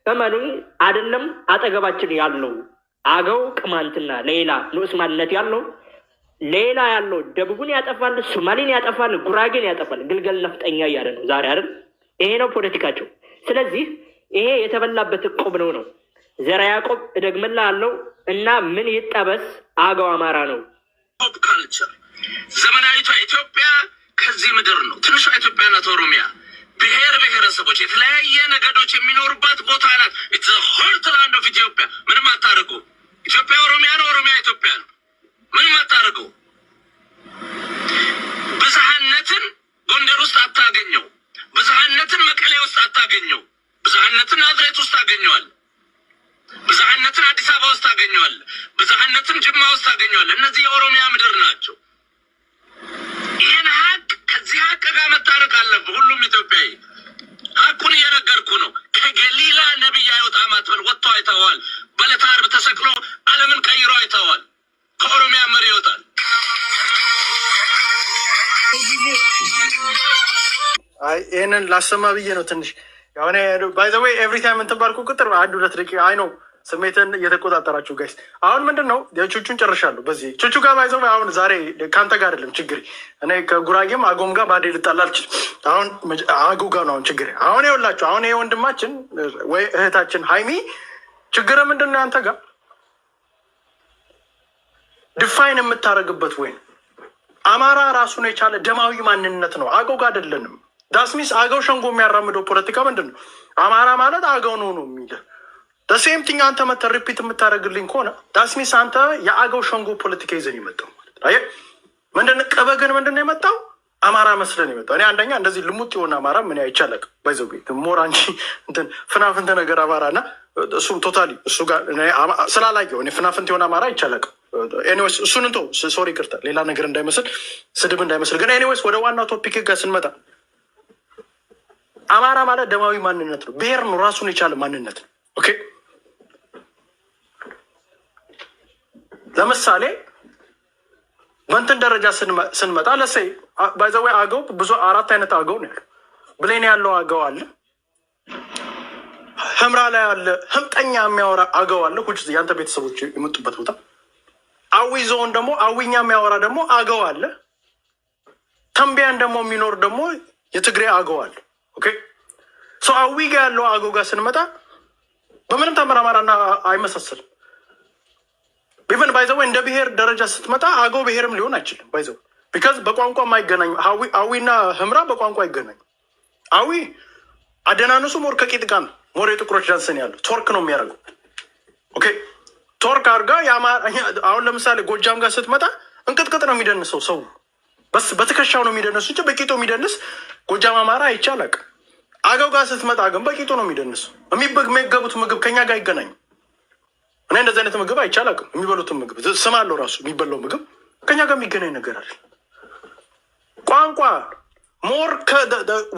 እመኑኝ አይደለም አጠገባችን ያለው አገው ቅማንትና ሌላ ንዑስ ማንነት ያለው ሌላ ያለው ደቡብን ያጠፋል፣ ሶማሌን ያጠፋል፣ ጉራጌን ያጠፋል። ግልገል ነፍጠኛ እያለ ነው ዛሬ አይደል? ይሄ ነው ፖለቲካቸው። ስለዚህ ይሄ የተበላበት ዕቁብ ነው። ዘራ ያዕቆብ እደግምልሃለሁ እና ምን ይጠበስ አገው አማራ ነው። ካልቸር ዘመናዊቷ ኢትዮጵያ ከዚህ ምድር ነው። ትንሿ ኢትዮጵያ ናት ኦሮሚያ። ብሔር ብሔረሰቦች የተለያየ ነገዶች የሚኖሩባት ቦታ ናት። ኢትስ ሆርት ላንድ ኦፍ ኢትዮጵያ። ምንም አታርጉ። ኢትዮጵያ ኦሮሚያ ነው፣ ኦሮሚያ ኢትዮጵያ ነው። ምንም አታርጉ። ብዝሃነትን ጎንደር ውስጥ አታገኘው። ብዝሃነትን መቀሌ ውስጥ አታገኘው። ብዝሃነትን ናዝሬት ውስጥ ታገኘዋል። ብዝሃነትን አዲስ አበባ ውስጥ ታገኘዋል። ብዝሃነትን ጅማ ውስጥ ታገኘዋል። እነዚህ የኦሮሚያ ምድር ናቸው። አለብህ ሁሉም ኢትዮጵያዊ ሀቁን እየነገርኩ ነው ከገሊላ ነብይ አይወጣም አትበል ወጥቶ አይተዋል በዕለተ ዓርብ ተሰቅሎ ዓለምን ቀይሮ አይተዋል ከኦሮሚያ መሪ ይወጣል አይ ይሄንን ላሰማ ብዬ ነው ትንሽ ያው እኔ ባይ ዘ ዌይ ኤቭሪ ታይም እንትን ባልኩ ቁጥር አንድ ሁለት ደቂቃ አይ ነው ስሜትን እየተቆጣጠራችሁ ጋይስ። አሁን ምንድን ነው የቹቹን ጨርሻለሁ። በዚህ ቹቹ ጋር ባይ ዘ ዌይ አሁን ዛሬ ከአንተ ጋር አይደለም ችግሬ። እኔ ከጉራጌም አጎም ጋር ባዴ ልጣላ አልችልም። አሁን አጎ ጋር ነው አሁን ችግሬ። አሁን ይኸውላችሁ አሁን ይሄ ወንድማችን ወይ እህታችን ሀይሚ ችግር ምንድን ነው አንተ ጋር ዲፋይን የምታደርግበት ወይ አማራ ራሱን የቻለ ደማዊ ማንነት ነው። አገው ጋር አይደለንም። ዳስሚስ አገው ሸንጎ የሚያራምደው ፖለቲካ ምንድን ነው? አማራ ማለት አገው ነው ነው የሚልህ ሴም ቲንግ አንተ መተህ ሪፒት የምታደርግልኝ ከሆነ ዳስሚስ አንተ የአገው ሸንጎ ፖለቲካ ይዘን የመጣው ማለት ነው። አየህ ምንድን ቅበህ ግን ምንድን ነው የመጣው አማራ መስለን የመጣው። እኔ አንደኛ እንደዚህ ልሙጥ የሆነ አማራ ምን አይቻለቅ ባይዘው ቤት ሞራ እንጂ እንትን ፍናፍንት ነገር አማራ እና እሱም ቶታሊ እሱ ጋር ስላላየው እኔ ፍናፍንት የሆነ አማራ አይቻለቅ። ኤኒዌይስ እሱን እንቶ ሶሪ ቅርታ ሌላ ነገር እንዳይመስል ስድብ እንዳይመስል ግን ኤኒዌይስ ወደ ዋናው ቶፒክ ጋር ስንመጣ አማራ ማለት ደማዊ ማንነት ነው። ብሔር ነው፣ ራሱን የቻለ ማንነት ነው። ኦኬ ለምሳሌ በእንትን ደረጃ ስንመጣ ለሰይ ባይ ዘ ዌይ አገው ብዙ አራት አይነት አገው ነው ያለው። ብሌን ያለው አገው አለ፣ ህምራ ላይ አለ፣ ህምጠኛ የሚያወራ አገው አለ። ሁጭ ያንተ ቤተሰቦች የመጡበት ቦታ አዊ ዞን ደግሞ አዊኛ የሚያወራ ደግሞ አገው አለ። ተንቢያን ደግሞ የሚኖር ደግሞ የትግሬ አገው አለ። ኦኬ ሶ አዊ ጋር ያለው አገው ጋር ስንመጣ በምንም ተመራማራና አይመሳሰልም። ኢቨን ባይዘው እንደ ብሔር ደረጃ ስትመጣ አገው ብሔርም ሊሆን አይችልም። ባይዘው ቢካዝ በቋንቋ የማይገናኙ አዊና ህምራ በቋንቋ አይገናኙ። አዊ አደናነሱ ሞር ከቂጥ ጋር ነው። ሞር የጥቁሮች ዳንስን ያለው ቶርክ ነው የሚያደርገው። ኦኬ ቶርክ አድርጋ አሁን ለምሳሌ ጎጃም ጋር ስትመጣ እንቅጥቅጥ ነው የሚደንሰው ሰው በስ በትከሻው ነው የሚደንሱ እንጂ በቂጡ የሚደንስ ጎጃም አማራ አይቻላቅ። አገው ጋር ስትመጣ ግን በቂጡ ነው የሚደንሱ። የሚገቡት ምግብ ከኛ ጋር አይገናኙ። እኔ እንደዚህ አይነት ምግብ አይቻላቅም። የሚበሉትን ምግብ ስም አለው ራሱ የሚበላው ምግብ ከኛ ጋር የሚገናኝ ነገር አለ። ቋንቋ ሞር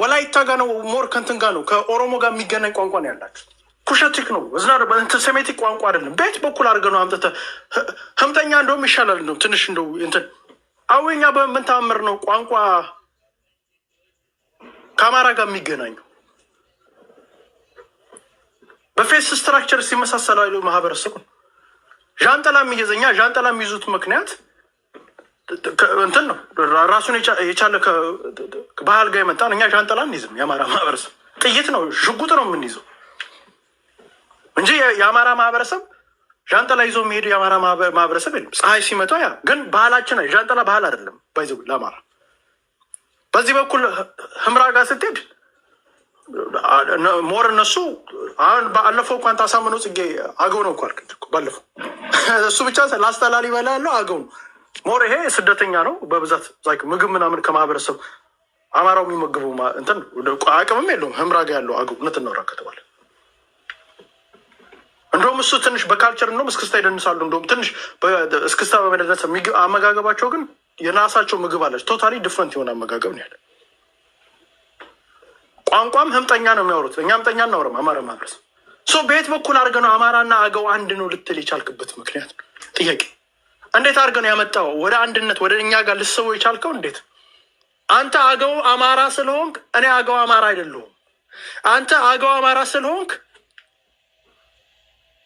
ወላይታ ጋር ነው፣ ሞር ከንትን ጋር ነው፣ ከኦሮሞ ጋር የሚገናኝ ቋንቋ ነው ያላቸው። ኩሸቲክ ነው እዝና እንትን ሴሜቲክ ቋንቋ አይደለም። ቤት በኩል አድርገህ ነው አምጥተህ ህምጠኛ እንደውም ይሻላል እንደው ትንሽ እንደው እንትን አዊኛ በምን ተአምር ነው ቋንቋ ከአማራ ጋር የሚገናኙ? በፌስ ስትራክቸር ሲመሳሰላሉ ማህበረሰቡ ዣንጠላ የሚገዘኛ ዣንጠላ የሚይዙት ምክንያት እንትን ነው ራሱን የቻለ ባህል ጋር የመጣን እኛ ዣንጠላ እንይዝም። የአማራ ማህበረሰብ ጥይት ነው ሽጉጥ ነው የምንይዘው እንጂ የአማራ ማህበረሰብ ዣንጠላ ይዞ የሚሄዱ የአማራ ማህበረሰብ የለም። ፀሐይ ሲመጣ ያ ግን ባህላችን ዣንጠላ ባህል አይደለም ባይዘው ለአማራ። በዚህ በኩል ህምራ ጋር ስትሄድ ሞር እነሱ አሁን ባለፈው እንኳን ታሳምነው ጽጌ አገው ነው እኮ አልክ ባለፈው እሱ ብቻ ላስታ ላሊበላ ያለው አገው ነው። ሞር ይሄ ስደተኛ ነው በብዛት ዛይክ ምግብ ምናምን ከማህበረሰብ አማራው የሚመግበው እንትን አቅምም የለውም። ህምራ ጋር ያለው አገው እውነት እናወራ ከተባለ እንደውም እሱ ትንሽ በካልቸር እንደውም እስክስታ ይደንሳሉ። እንደውም ትንሽ እስክስታ በመደነስ አመጋገባቸው ግን የራሳቸው ምግብ አለች። ቶታሊ ዲፍረንት የሆነ አመጋገብ ነው ያለ። ቋንቋም ህምጠኛ ነው የሚያወሩት። እኛ ህምጠኛ እናወራም አማራ ማህበረሰብ። ሶ በየት በኩል አድርገህ ነው አማራና አገው አንድ ነው ልትል የቻልክበት ምክንያት ጥያቄ እንዴት አድርገህ ነው ያመጣው ወደ አንድነት ወደ እኛ ጋር ልትስበው የቻልከው? እንዴት አንተ አገው አማራ ስለሆንክ እኔ አገው አማራ አይደለሁም። አንተ አገው አማራ ስለሆንክ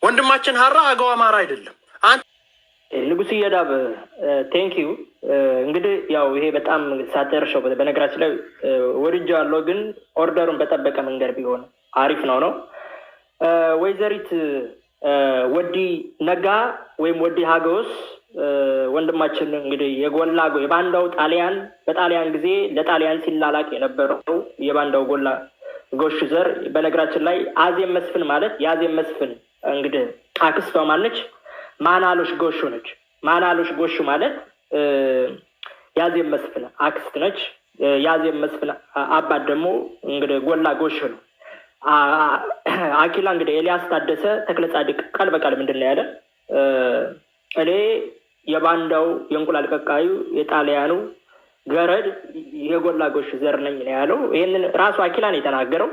ወንድማችን ሀራ አገው አማራ አይደለም። ንጉስ እየዳብ ቴንኪዩ። እንግዲህ ያው ይሄ በጣም ሳጨርሸው በነገራችን ላይ ወድጄዋለሁ፣ ግን ኦርደሩን በጠበቀ መንገድ ቢሆን አሪፍ ነው። ወይዘሪት ወዲ ነጋ ወይም ወዲ ሀገውስ ወንድማችን እንግዲህ የጎላ የባንዳው ጣሊያን በጣሊያን ጊዜ ለጣሊያን ሲላላቅ የነበረው የባንዳው ጎላ ጎሽ ዘር። በነገራችን ላይ አዜብ መስፍን ማለት የአዜብ መስፍን እንግዲህ አክስቷ ማነች? ማናሎሽ ጎሹ ነች። ማናሎሽ ጎሹ ማለት የአዜብ መስፍን አክስት ነች። የአዜብ መስፍን አባት ደግሞ እንግዲህ ጎላ ጎሹ ነው። አኪላ እንግዲህ ኤልያስ ታደሰ ተክለ ጻድቅ ቃል በቃል ምንድን ነው ያለ? እኔ የባንዳው የእንቁላል ቀቃዩ የጣሊያኑ ገረድ የጎላጎሽ ዘር ነኝ ነው ያለው። ይህንን ራሱ አኪላ ነው የተናገረው።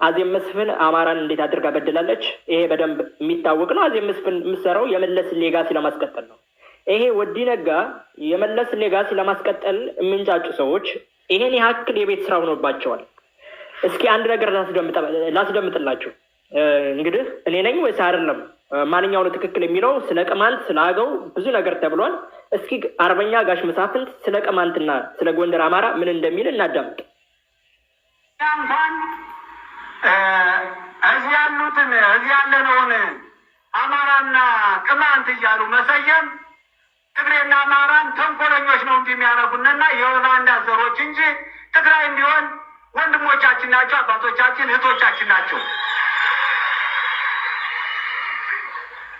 አዜብ መስፍን አማራን እንዴት አድርጋ በድላለች? ይሄ በደንብ የሚታወቅ ነው። አዜብ መስፍን የምትሰራው የመለስ ሌጋሲ ለማስቀጠል ነው። ይሄ ወዲ ነጋ የመለስ ሌጋሲ ለማስቀጠል የምንጫጩ ሰዎች ይሄን ያክል የቤት ስራ ሆኖባቸዋል። እስኪ አንድ ነገር ላስደምጥላችሁ። እንግዲህ እኔ ነኝ ወይስ አይደለም ማንኛው ነው ትክክል የሚለው ስለ ቅማንት ስለ አገው ብዙ ነገር ተብሏል። እስኪ አርበኛ ጋሽ መሳፍንት ስለ ቅማንትና ስለ ጎንደር አማራ ምን እንደሚል እናዳምጥ። እዚህ ያሉትን እዚህ ያለነውን አማራና ቅማንት እያሉ መሰየም ትግሬና አማራን ተንኮለኞች ነው እንጂ የሚያደርጉንና የባንዳ ዘሮች እንጂ ትግራይም ቢሆን ወንድሞቻችን ናቸው፣ አባቶቻችን እህቶቻችን ናቸው።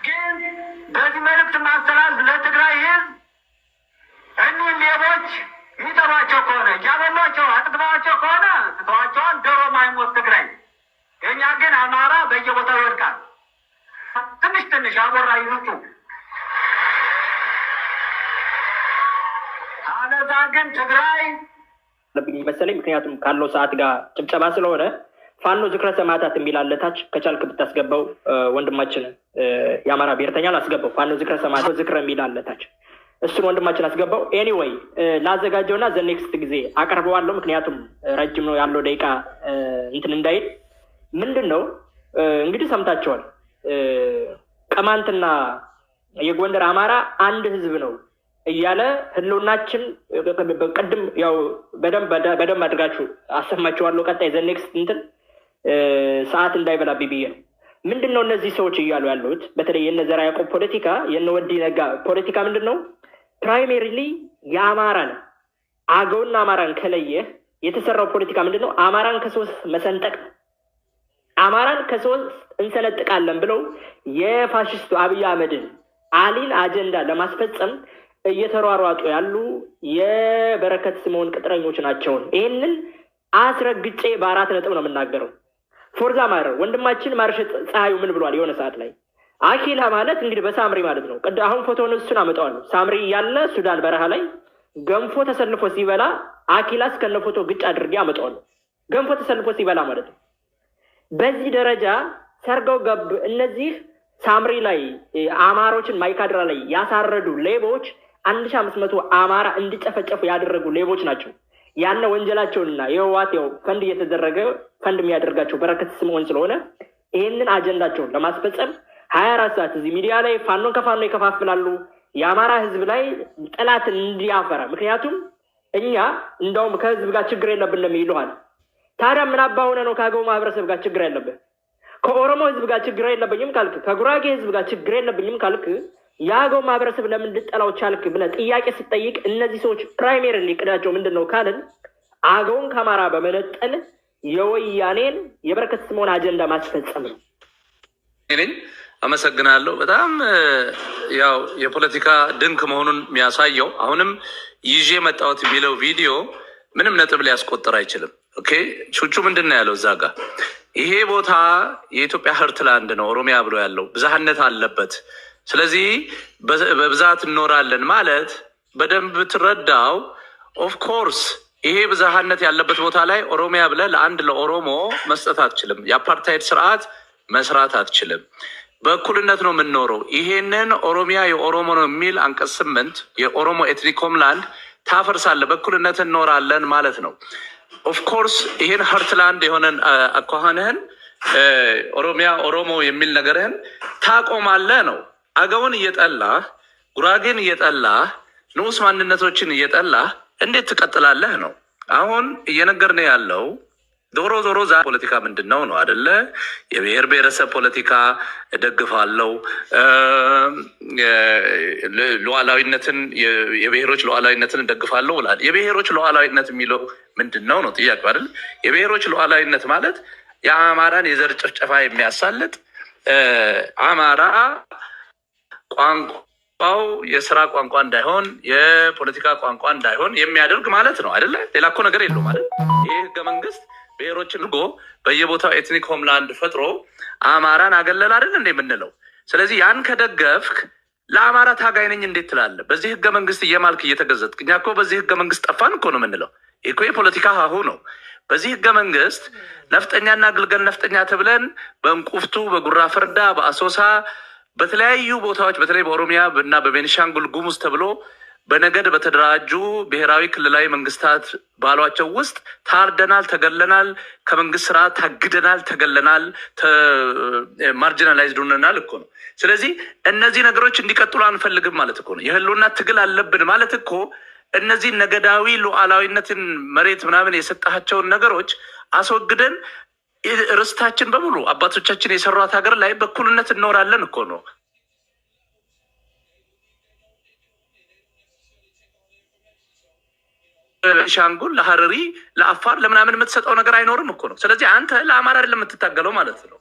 ግን በዚህ መልዕክት ማስተላለፍ ለትግራይ ህዝብ እኒህን ሌቦች የሚጠሯቸው ከሆነ እያበሏቸው አጥግባቸው ከሆነ ትተዋቸዋል። ዶሮ ማይሞት ትግራይ። የእኛ ግን አማራ በየቦታው ይወድቃል። ትንሽ ትንሽ አቦራ ይውጡ። አለዛ ግን ትግራይ ለብኝ መሰለኝ። ምክንያቱም ካለው ሰዓት ጋር ጭብጨባ ስለሆነ ፋኖ ዝክረ ሰማዕታት የሚላለታች ከቻልክ ብታስገባው ወንድማችን የአማራ ብሔርተኛን አስገባው። ፋኖ ዝክረ ሰማዕታት ዝክረ የሚላለታች እሱን ወንድማችን አስገባው። ኤኒዌይ ላዘጋጀውና ዘኔክስት ጊዜ አቀርበዋለሁ። ምክንያቱም ረጅም ነው ያለው ደቂቃ እንትን እንዳይል። ምንድን ነው እንግዲህ ሰምታችኋል። ቅማንትና የጎንደር አማራ አንድ ህዝብ ነው እያለ ህልውናችን ቅድም ያው በደንብ አድርጋችሁ አሰማችኋለሁ። ቀጣይ ዘኔክስት እንትን ሰዓት እንዳይበላብኝ ብዬ ነው። ምንድን ነው እነዚህ ሰዎች እያሉ ያሉት? በተለይ የነ ዘርዓ ያዕቆብ ፖለቲካ የነ ወዲ ነጋ ፖለቲካ ምንድን ነው? ፕራይሜሪሊ የአማራን አገውና አማራን ከለየህ የተሰራው ፖለቲካ ምንድን ነው? አማራን ከሶስት መሰንጠቅ ነው። አማራን ከሶስት እንሰነጥቃለን ብለው የፋሽስቱ አብይ አህመድን አሊን አጀንዳ ለማስፈጸም እየተሯሯጡ ያሉ የበረከት ስምኦን ቅጥረኞች ናቸውን። ይህንን አስረግጬ በ4 ነጥብ ነው የምናገረው። ፎርዛ ማረር ወንድማችን ማርሸት ፀሐዩ ምን ብሏል? የሆነ ሰዓት ላይ አኪላ ማለት እንግዲህ በሳምሪ ማለት ነው። አሁን ፎቶውን እሱን አመጣዋለሁ። ሳምሪ ያለ ሱዳን በረሃ ላይ ገንፎ ተሰልፎ ሲበላ አኪላ እስከነ ፎቶ ግጭ አድርጌ አመጣዋለሁ። ገንፎ ተሰልፎ ሲበላ ማለት ነው። በዚህ ደረጃ ሰርገው ገብ እነዚህ ሳምሪ ላይ አማሮችን ማይካድራ ላይ ያሳረዱ ሌቦች 1500 አማራ እንዲጨፈጨፉ ያደረጉ ሌቦች ናቸው። ያነ ወንጀላቸውንና የህወሓት ፈንድ እየተደረገ ፈንድ የሚያደርጋቸው በረከት ስምኦን ስለሆነ ይህንን አጀንዳቸውን ለማስፈጸም 24 ሰዓት እዚህ ሚዲያ ላይ ፋኖን ከፋኖ ይከፋፍላሉ። የአማራ ህዝብ ላይ ጠላት እንዲያፈራ። ምክንያቱም እኛ እንደውም ከህዝብ ጋር ችግር የለብንም ይሉሃል። ታዲያ ምን አባ ሆነ ነው ከአገው ማህበረሰብ ጋር ችግር ያለብህ? ከኦሮሞ ህዝብ ጋር ችግር የለብኝም ካልክ፣ ከጉራጌ ህዝብ ጋር ችግር የለብኝም ካልክ የአገው ማህበረሰብ ለምን ልጠላው ቻልክ ብለህ ጥያቄ ስጠይቅ እነዚህ ሰዎች ፕራይሜሪሊ ቅዳቸው ምንድን ነው ካልን አገውን ከአማራ በመነጠል የወያኔን የበረከት ስምኦን አጀንዳ ማስፈጸም ነው። አመሰግናለሁ። በጣም ያው የፖለቲካ ድንክ መሆኑን የሚያሳየው አሁንም ይዤ መጣሁት የሚለው ቪዲዮ ምንም ነጥብ ሊያስቆጥር አይችልም። ኦኬ ቹቹ ምንድን ነው ያለው እዛ ጋር? ይሄ ቦታ የኢትዮጵያ ህርትላንድ ነው ኦሮሚያ ብሎ ያለው ብዝሃነት አለበት። ስለዚህ በብዛት እንኖራለን ማለት በደንብ ብትረዳው ኦፍኮርስ ይሄ ብዝሃነት ያለበት ቦታ ላይ ኦሮሚያ ብለህ ለአንድ ለኦሮሞ መስጠት አትችልም። የአፓርታይድ ስርዓት መስራት አትችልም። በእኩልነት ነው የምንኖረው። ይሄንን ኦሮሚያ የኦሮሞ ነው የሚል አንቀጽ 8 የኦሮሞ ኤትኒክ ሆምላንድ ታፈርሳለህ። በእኩልነት እንኖራለን ማለት ነው። ኦፍኮርስ ይሄን ሀርትላንድ የሆነን አኳኋንህን ኦሮሚያ ኦሮሞ የሚል ነገርህን ታቆማለህ ነው። አገውን እየጠላህ ጉራጌን እየጠላህ ንዑስ ማንነቶችን እየጠላህ እንዴት ትቀጥላለህ ነው አሁን እየነገርን ያለው። ዞሮ ዞሮ ዛ ፖለቲካ ምንድን ነው ነው አደለ? የብሔር ብሔረሰብ ፖለቲካ እደግፋለሁ። ሉዓላዊነትን የብሔሮች ሉዓላዊነትን እደግፋለሁ ብላል። የብሔሮች ሉዓላዊነት የሚለው ምንድን ነው ነው ጥያቄው አይደል? የብሔሮች ሉዓላዊነት ማለት የአማራን የዘር ጭፍጨፋ የሚያሳልጥ አማራ ቋንቋው የስራ ቋንቋ እንዳይሆን የፖለቲካ ቋንቋ እንዳይሆን የሚያደርግ ማለት ነው አይደለ? ሌላ እኮ ነገር የለው ማለት ይህ ህገ መንግስት ብሔሮችን ልጎ በየቦታው ኤትኒክ ሆምላንድ ፈጥሮ አማራን አገለል አይደል እንደ የምንለው። ስለዚህ ያን ከደገፍክ ለአማራ ታጋይ ነኝ እንዴት ትላለህ? በዚህ ህገ መንግስት እየማልክ እየተገዘጥክ። እኛ እኮ በዚህ ህገ መንግስት ጠፋን እኮ ነው የምንለው። ይህ እኮ የፖለቲካ ሀሁ ነው። በዚህ ህገ መንግስት ነፍጠኛና ግልገል ነፍጠኛ ተብለን በእንቁፍቱ፣ በጉራ ፈርዳ፣ በአሶሳ በተለያዩ ቦታዎች በተለይ በኦሮሚያ እና በቤኒሻንጉል ጉሙዝ ተብሎ በነገድ በተደራጁ ብሔራዊ ክልላዊ መንግስታት ባሏቸው ውስጥ ታርደናል፣ ተገለናል፣ ከመንግስት ስርዓት ታግደናል፣ ተገለናል፣ ማርጂናላይዝድ ሆነናል እኮ ነው። ስለዚህ እነዚህ ነገሮች እንዲቀጥሉ አንፈልግም ማለት እኮ ነው። የህልውና ትግል አለብን ማለት እኮ እነዚህ ነገዳዊ ሉዓላዊነትን መሬት ምናምን የሰጣቸውን ነገሮች አስወግደን ርስታችን በሙሉ አባቶቻችን የሰሯት ሀገር ላይ በእኩልነት እንኖራለን እኮ ነው። ሻንጉል ለሀረሪ ለአፋር ለምናምን የምትሰጠው ነገር አይኖርም እኮ ነው። ስለዚህ አንተ ለአማራ አይደለም የምትታገለው ማለት ነው።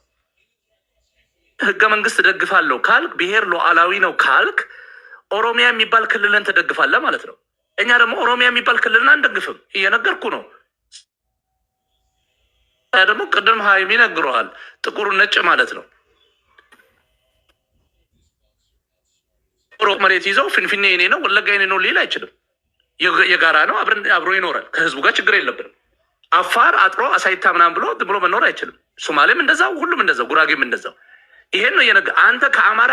ህገ መንግስት ደግፋለሁ ካልክ፣ ብሔር ሉዓላዊ ነው ካልክ ኦሮሚያ የሚባል ክልልን ትደግፋለህ ማለት ነው። እኛ ደግሞ ኦሮሚያ የሚባል ክልልን አንደግፍም፣ እየነገርኩ ነው። ደግሞ ቅድም ሀይሚ ነግረዋል፣ ጥቁሩ ነጭ ማለት ነው። መሬት ይዘው ፍንፍኔ የኔ ነው ወለጋ የኔ ነው ሊል አይችልም። የጋራ ነው፣ አብሮ ይኖራል። ከህዝቡ ጋር ችግር የለብንም። አፋር አጥሮ አሳይታ ምናምን ብሎ መኖር አይችልም። ሶማሌም እንደዛው፣ ሁሉም እንደዛው፣ ጉራጌም እንደዛው። ይሄን ነው አንተ ከአማራ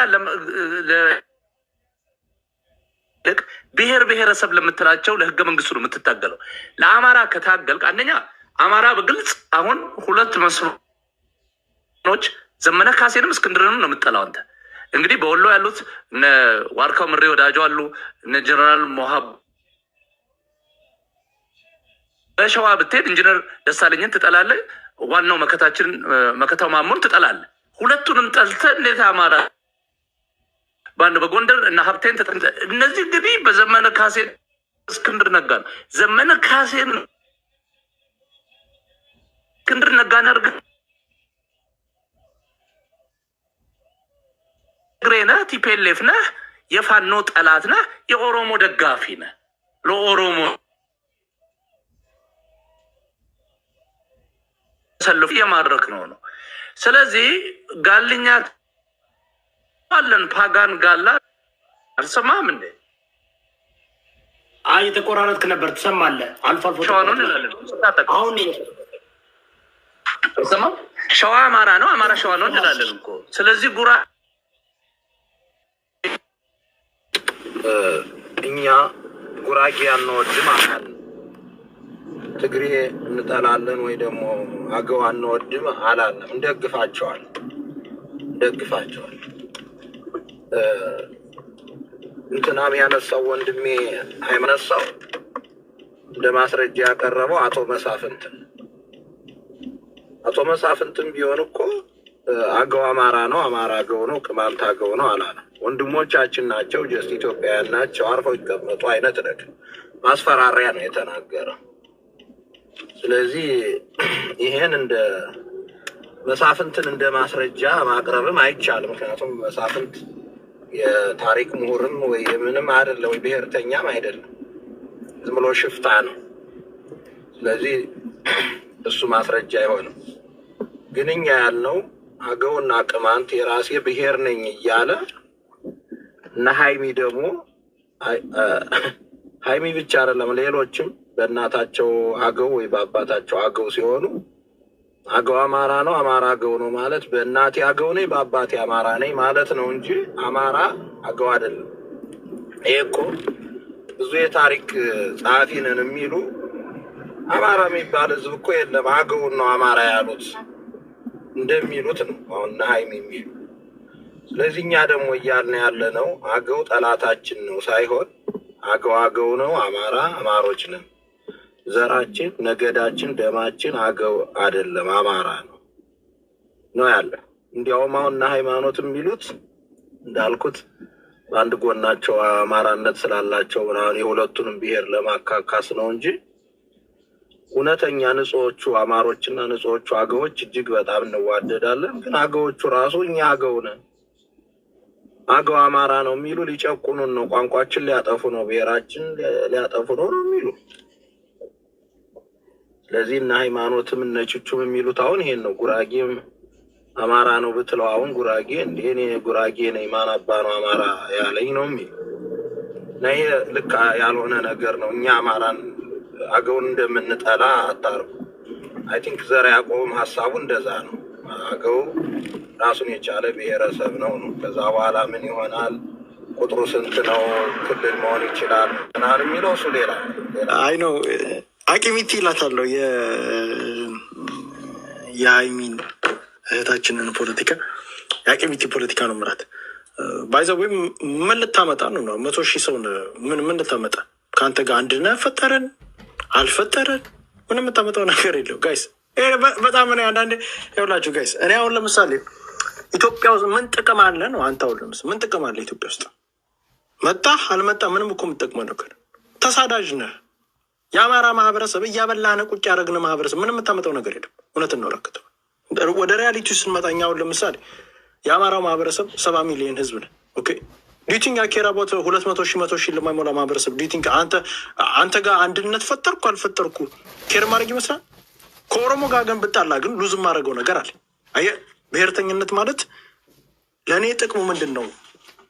ብሔር ብሔረሰብ ለምትላቸው ለህገ መንግስቱ ነው የምትታገለው። ለአማራ ከታገልክ አንደኛ አማራ በግልጽ አሁን ሁለት መስኖች ዘመነ ካሴንም እስክንድርንም ነው የምጠላው አንተ። እንግዲህ በወሎ ያሉት እነ ዋርካው ምሬ ወዳጆ አሉ፣ እነ ጀነራል ሞሀብ። በሸዋ ብትሄድ ኢንጂነር ደሳለኝን ትጠላለህ፣ ዋናው መከታው ማሞን ትጠላለህ። ሁለቱንም ጠልተህ እንዴት አማራ በአንድ በጎንደር እና ሀብቴን እነዚህ እንግዲህ በዘመነ ካሴ እስክንድር ነጋ ነው። ዘመነ ካሴን እስክንድር ነጋን አድርግ ትግሬ ነህ፣ ቲፔሌፍ ነህ፣ የፋኖ ጠላት ነህ፣ የኦሮሞ ደጋፊ ነህ። ለኦሮሞ ሰልፍ የማድረግ ነው። ስለዚህ ጋልኛ አለን ፓጋን ጋላ አልሰማም እንዴ? አይ የተቆራረጥክ ነበር፣ ትሰማለህ አልፎ አልፎ። አሁን ሸዋ አማራ ነው፣ አማራ ሸዋ ነው እንላለን እኮ። ስለዚህ ጉራ እኛ ጉራጌ አንወድም አላለን፣ ትግሬ እንጠላለን ወይ ደግሞ አገው አንወድም አላለም። እንደግፋቸዋል። እንትናም ያነሳው ወንድሜ አይመነሳው እንደ ማስረጃ ያቀረበው አቶ መሳፍንትም ቢሆን እኮ አገው አማራ ነው፣ አማራ አገው ነው፣ ቅማንት አገው ነው አላለም። ወንድሞቻችን ናቸው፣ ጀስት ኢትዮጵያውያን ናቸው፣ አርፈው ይቀመጡ አይነት ነገር ማስፈራሪያ ነው የተናገረው። ስለዚህ ይሄን እንደ መሳፍንትን እንደ ማስረጃ ማቅረብም አይቻልም። ምክንያቱም መሳፍንት የታሪክ ምሁርም ወይ ምንም አይደለም፣ ወይ ብሔርተኛም አይደለም፣ ዝም ብሎ ሽፍታ ነው። ስለዚህ እሱ ማስረጃ አይሆንም። ግን እኛ ያልነው አገውና ቅማንት የራሴ ብሔር ነኝ እያለ እና ሀይሚ ደግሞ ሀይሚ ብቻ አይደለም ሌሎችም በእናታቸው አገው ወይ በአባታቸው አገው ሲሆኑ አገው አማራ ነው፣ አማራ አገው ነው ማለት በእናቴ አገው ነኝ በአባቴ አማራ ነኝ ማለት ነው እንጂ አማራ አገው አይደለም። ይሄ እኮ ብዙ የታሪክ ጸሐፊ ነን የሚሉ አማራ የሚባል ህዝብ እኮ የለም አገውን ነው አማራ ያሉት እንደሚሉት ነው አሁን ሀይሚ የሚሉ። ስለዚህ እኛ ደግሞ እያልን ያለ ነው አገው ጠላታችን ነው ሳይሆን አገው ነው፣ አማራ አማሮች ነን። ዘራችን፣ ነገዳችን፣ ደማችን አገው አይደለም አማራ ነው ያለ። እንዲያውም አሁንና ሃይማኖት የሚሉት እንዳልኩት በአንድ ጎናቸው አማራነት ስላላቸው ምናምን የሁለቱንም ብሔር ለማካካስ ነው እንጂ እውነተኛ ንጹዎቹ አማሮችና ንጹዎቹ አገዎች እጅግ በጣም እንዋደዳለን። ግን አገዎቹ ራሱ እኛ አገው ነን፣ አገው አማራ ነው የሚሉ ሊጨቁኑን ነው፣ ቋንቋችን ሊያጠፉ ነው፣ ብሔራችን ሊያጠፉ ነው የሚሉ። ስለዚህ እና ሃይማኖትም እነ ቹቹም የሚሉት አሁን ይሄን ነው። ጉራጌም አማራ ነው ብትለው አሁን ጉራጌ እንዴ እኔ ጉራጌ ነኝ ማን አባ ነው አማራ ያለኝ ነው የሚል እና ይሄ ልክ ያልሆነ ነገር ነው። እኛ አማራን አገውን እንደምንጠላ አታርጉ። አይ ቲንክ ዘር ያዕቆብም ሀሳቡ እንደዛ ነው። አገው ራሱን የቻለ ብሔረሰብ ነው ነው። ከዛ በኋላ ምን ይሆናል ቁጥሩ ስንት ነው ክልል መሆን ይችላል ምናምን የሚለው እሱ ሌላ አይ ነው አቂሚቲ ይላታለሁ የሀይሚን እህታችንን ፖለቲካ የአቂሚቲ ፖለቲካ ነው ምራት ባይዘ ወይም ምን ልታመጣ ነው? 100,000 ሰው ምን ልታመጣ? ከአንተ ጋር አንድነት ፈጠረን አልፈጠረን ምንም የምታመጣው ነገር የለው ጋይስ። በጣም እኔ አንዳንዴ ይኸውላችሁ ጋይስ፣ እኔ አሁን ለምሳሌ ኢትዮጵያ ውስጥ ምን ጥቅም አለ ነው? አንተ አሁን ለምሳሌ ምን ጥቅም አለ ኢትዮጵያ ውስጥ? መጣ አልመጣ ምንም እኮ የምጠቅመው ነገር ተሳዳጅ ነህ። የአማራ ማህበረሰብ እያበላህን ቁጭ ያደረግን ማህበረሰብ ምንም የምታመጣው ነገር የለም። እውነት እንወራከተው ወደ ሪያሊቲ ስንመጣ አሁን ለምሳሌ የአማራው ማህበረሰብ 70 ሚሊዮን ህዝብ ነው። ኦኬ ዲቲንግ አኬራ ቦት 200,000 100,000 ለማይሞላ ማህበረሰብ ዲቲንግ አንተ ጋር አንድነት ፈጠርኩ አልፈጠርኩ ኬር ማድረግ ይመስላል። ከኦሮሞ ጋር ግን ብጣላ ግን ሉዝ የማደርገው ነገር አለ። አየህ ብሔርተኝነት ማለት ለእኔ ጥቅሙ ምንድን ነው?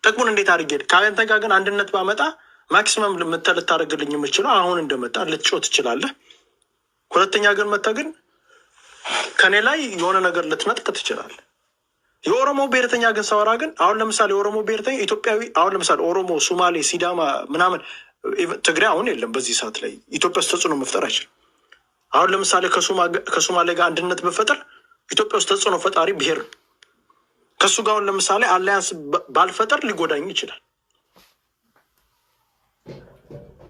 ጥቅሙን እንዴት አድርጌ ከአንተ ጋር ግን አንድነት ባመጣ ማክሲመም ልታደርግልኝ የምችለው አሁን እንደመጣ ልትጮህ ትችላለህ። ሁለተኛ ግን መጣ ግን ከኔ ላይ የሆነ ነገር ልትነጥቅ ትችላለህ። የኦሮሞ ብሔርተኛ ግን ሰወራ ግን አሁን ለምሳሌ የኦሮሞ ብሔርተኛ ኢትዮጵያዊ አሁን ለምሳሌ ኦሮሞ፣ ሶማሌ፣ ሲዳማ ምናምን ትግራይ አሁን የለም በዚህ ሰዓት ላይ ኢትዮጵያ ውስጥ ተጽዕኖ መፍጠር አይችልም። አሁን ለምሳሌ ከሶማሌ ጋር አንድነት በፈጠር ኢትዮጵያ ውስጥ ተጽዕኖ ፈጣሪ ብሔር ከሱ ጋር አሁን ለምሳሌ አላያንስ ባልፈጠር ሊጎዳኝ ይችላል።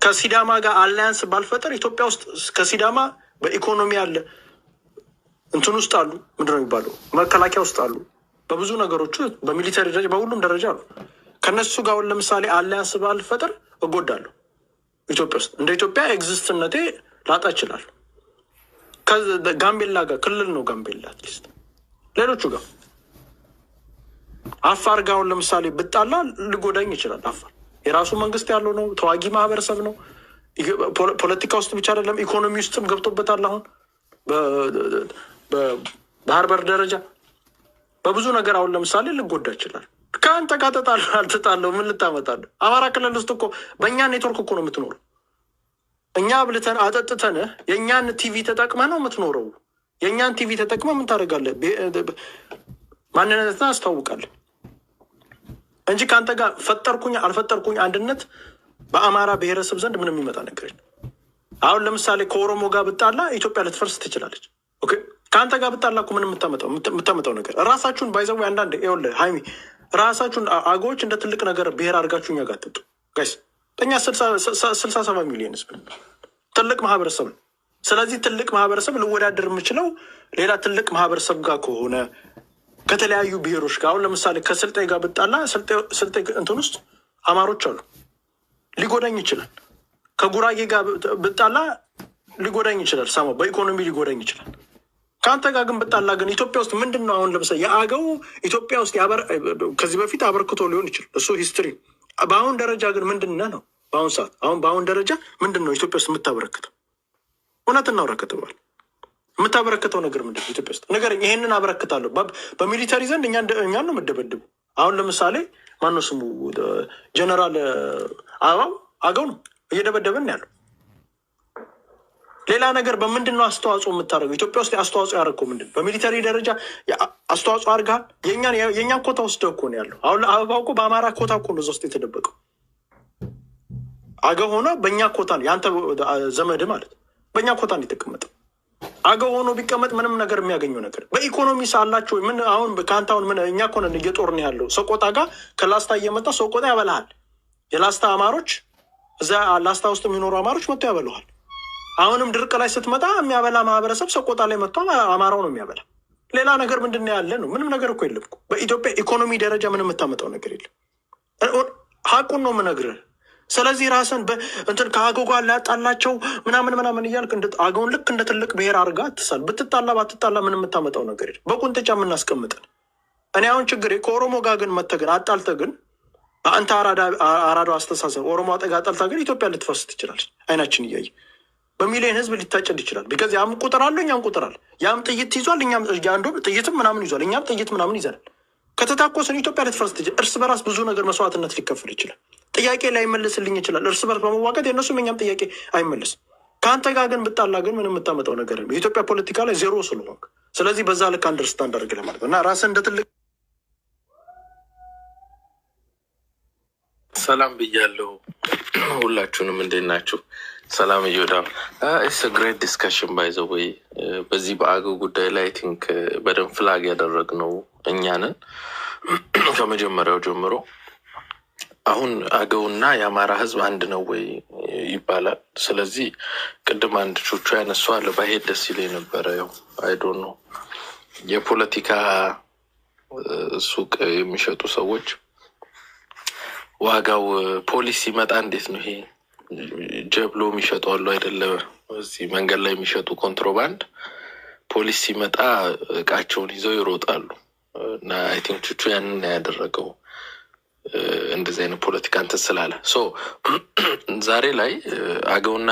ከሲዳማ ጋር አላያንስ ባልፈጠር ኢትዮጵያ ውስጥ ከሲዳማ በኢኮኖሚ አለ እንትን ውስጥ አሉ ምንድነው የሚባለው መከላከያ ውስጥ አሉ በብዙ ነገሮቹ በሚሊተሪ ደረጃ በሁሉም ደረጃ አሉ። ከነሱ ጋር አሁን ለምሳሌ አላያንስ ባልፈጠር እጎዳለሁ። ኢትዮጵያ ውስጥ እንደ ኢትዮጵያ ኤግዚስትነቴ ላጣ እችላለሁ። ጋምቤላ ጋር ክልል ነው ጋምቤላ አትሊስት ሌሎቹ ጋር አፋር ጋር አሁን ለምሳሌ ብጣላ ሊጎዳኝ ይችላል። አፋር የራሱ መንግስት ያለው ነው፣ ተዋጊ ማህበረሰብ ነው። ፖለቲካ ውስጥ ብቻ አይደለም ኢኮኖሚ ውስጥም ገብቶበታል። አሁን በባህር በር ደረጃ በብዙ ነገር አሁን ለምሳሌ ልጎዳ ይችላል። ከአንተ ጋር አልተጣለው ምን ልታመጣለህ? አማራ ክልል ውስጥ እኮ በእኛ ኔትወርክ እኮ ነው የምትኖረው። እኛ አብልተን አጠጥተን የእኛን ቲቪ ተጠቅመህ ነው የምትኖረው። የእኛን ቲቪ ተጠቅመህ ምን ታደርጋለህ? ማንነትን አስታውቃለህ እንጂ ከአንተ ጋር ፈጠርኩኝ አልፈጠርኩኝ አንድነት በአማራ ብሔረሰብ ዘንድ ምንም የሚመጣ ነገር የለም። አሁን ለምሳሌ ከኦሮሞ ጋር ብጣላ ኢትዮጵያ ልትፈርስ ትችላለች። ኦኬ ከአንተ ጋር ብጣላ እኮ ምንም የምታመጣው ነገር ራሳችሁን ባይዘው አንዳንድ ይኸውልህ ሀይሚ ራሳችሁን አገዎች እንደ ትልቅ ነገር ብሔር አድርጋችሁ እኛ ጋር አትጡ ጋይስ። እኛ 67 ሚሊዮን ህዝብ ትልቅ ማህበረሰብ ነው። ስለዚህ ትልቅ ማህበረሰብ ልወዳደር የምችለው ሌላ ትልቅ ማህበረሰብ ጋር ከሆነ ከተለያዩ ብሔሮች ጋር አሁን ለምሳሌ ከስልጤ ጋር ብጣላ ስልጤ እንትን ውስጥ አማሮች አሉ ሊጎዳኝ ይችላል። ከጉራጌ ጋር ብጣላ ሊጎዳኝ ይችላል። ሳማ በኢኮኖሚ ሊጎዳኝ ይችላል። ከአንተ ጋር ግን ብጣላ ግን ኢትዮጵያ ውስጥ ምንድን ነው አሁን ለምሳሌ የአገው ኢትዮጵያ ውስጥ ከዚህ በፊት አበርክቶ ሊሆን ይችላል እሱ ሂስትሪ። በአሁን ደረጃ ግን ምንድን ነው በአሁን ሰዓት በአሁን ደረጃ ምንድን ነው ኢትዮጵያ ውስጥ የምታበረክተው? እውነት እናውራከተዋል የምታበረክተው ነገር ምንድን ነው ኢትዮጵያ ውስጥ ነገር? ይሄንን አበረክታለሁ በሚሊተሪ ዘንድ እኛን ነው የምደበድቡ። አሁን ለምሳሌ ማነው ስሙ ጀነራል አበባው አገው ነው እየደበደበን ያለው። ሌላ ነገር በምንድን ነው አስተዋጽኦ የምታደርገው? ኢትዮጵያ ውስጥ አስተዋጽኦ ያደረግከው ምንድን ነው? በሚሊተሪ ደረጃ አስተዋጽኦ አድርገሃል? የእኛን ኮታ ወስደህ እኮ ነው ያለው። አሁን አበባው እኮ በአማራ ኮታ እኮ ነው እዛ ውስጥ የተደበቀው። አገው ሆኖ በእኛ ኮታ ነው የአንተ ዘመድ ማለት በእኛ ኮታ ነው የተቀመጠው። አገው ሆኖ ቢቀመጥ ምንም ነገር የሚያገኘው ነገር በኢኮኖሚ ሳላቸው ምን አሁን ከአንተ አሁን ምን እኛ እኮ ነን እየጦርን ያለው ሰቆጣ ጋር ከላስታ እየመጣ ሰቆጣ ያበላሃል። የላስታ አማሮች እዛ ላስታ ውስጥ የሚኖሩ አማሮች መጥቶ ያበሉሃል። አሁንም ድርቅ ላይ ስትመጣ የሚያበላ ማህበረሰብ ሰቆጣ ላይ መጥቶ አማራው ነው የሚያበላ። ሌላ ነገር ምንድን ነው ያለ ነው? ምንም ነገር እኮ የለም እኮ በኢትዮጵያ ኢኮኖሚ ደረጃ ምንም የምታመጣው ነገር የለም። ሀቁን ነው የምነግርህ። ስለዚህ ራስን እንትን ከአገው ጋር ላጣላቸው ምናምን እያልክ አገውን ልክ እንደ ትልቅ ብሔር አድርጋ አትሳል። ብትጣላ ባትጣላ ምንም የምታመጣው ነገር የለም። በቁንጥጫ የምናስቀምጠን እኔ አሁን ችግሬ ከኦሮሞ ጋር ግን መተህ ግን አጣልተህ ግን በአንተ አራዳው አስተሳሰብ ኦሮሞ አጠጋ አጣልታ ግን ኢትዮጵያ ልትፈርስ ትችላለች። አይናችን እያየ በሚሊዮን ህዝብ ሊታጨድ ይችላል። ቢካዝ ያም ቁጥር አለው እኛም ቁጥር አለ። ያም ጥይት ይዟል፣ እኛም አንዱ ጥይትም ምናምን ይዟል፣ እኛም ጥይት ምናምን ይዘናል። ከተታኮስን ኢትዮጵያ ልትፈርስ ትችል። እርስ በራስ ብዙ ነገር መስዋዕትነት ሊከፍል ይችላል። ጥያቄ ላይመልስልኝ ይችላል። እርስ በርስ በመዋቀት የእነሱም እኛም ጥያቄ አይመልስም። ከአንተ ጋር ግን ብጣላ ግን ምን የምታመጣው ነገር ነው? የኢትዮጵያ ፖለቲካ ላይ ዜሮ ስለሆንክ፣ ስለዚህ በዛ ልክ አንደርስታንድ አድርግ ለማለት ነው እና ራስህ እንደ ትልቅ ሰላም ብያለሁ። ሁላችሁንም እንዴት ናችሁ? ሰላም እዮዳም ኢትስ ግሬት ዲስከሽን ባይዘው ወይ በዚህ በአገው ጉዳይ ላይ አይ ቲንክ በደንብ ፍላግ ያደረግነው እኛንን ከመጀመሪያው ጀምሮ። አሁን አገውና የአማራ ህዝብ አንድ ነው ወይ ይባላል። ስለዚህ ቅድም አንድ ቾቹ ያነሷል ባሄድ ደስ ይለኝ ነበረ። ያው አይ ዶንት ኖ የፖለቲካ ሱቅ የሚሸጡ ሰዎች ዋጋው ፖሊስ ሲመጣ እንዴት ነው ይሄ ጀብሎ የሚሸጡ አሉ አይደለ? እዚህ መንገድ ላይ የሚሸጡ ኮንትሮባንድ ፖሊስ ሲመጣ እቃቸውን ይዘው ይሮጣሉ። እና አይ ቲንክ ቹቹ ያንን ያደረገው እንደዚህ አይነት ፖለቲካ እንትን ስላለ ዛሬ ላይ አገውና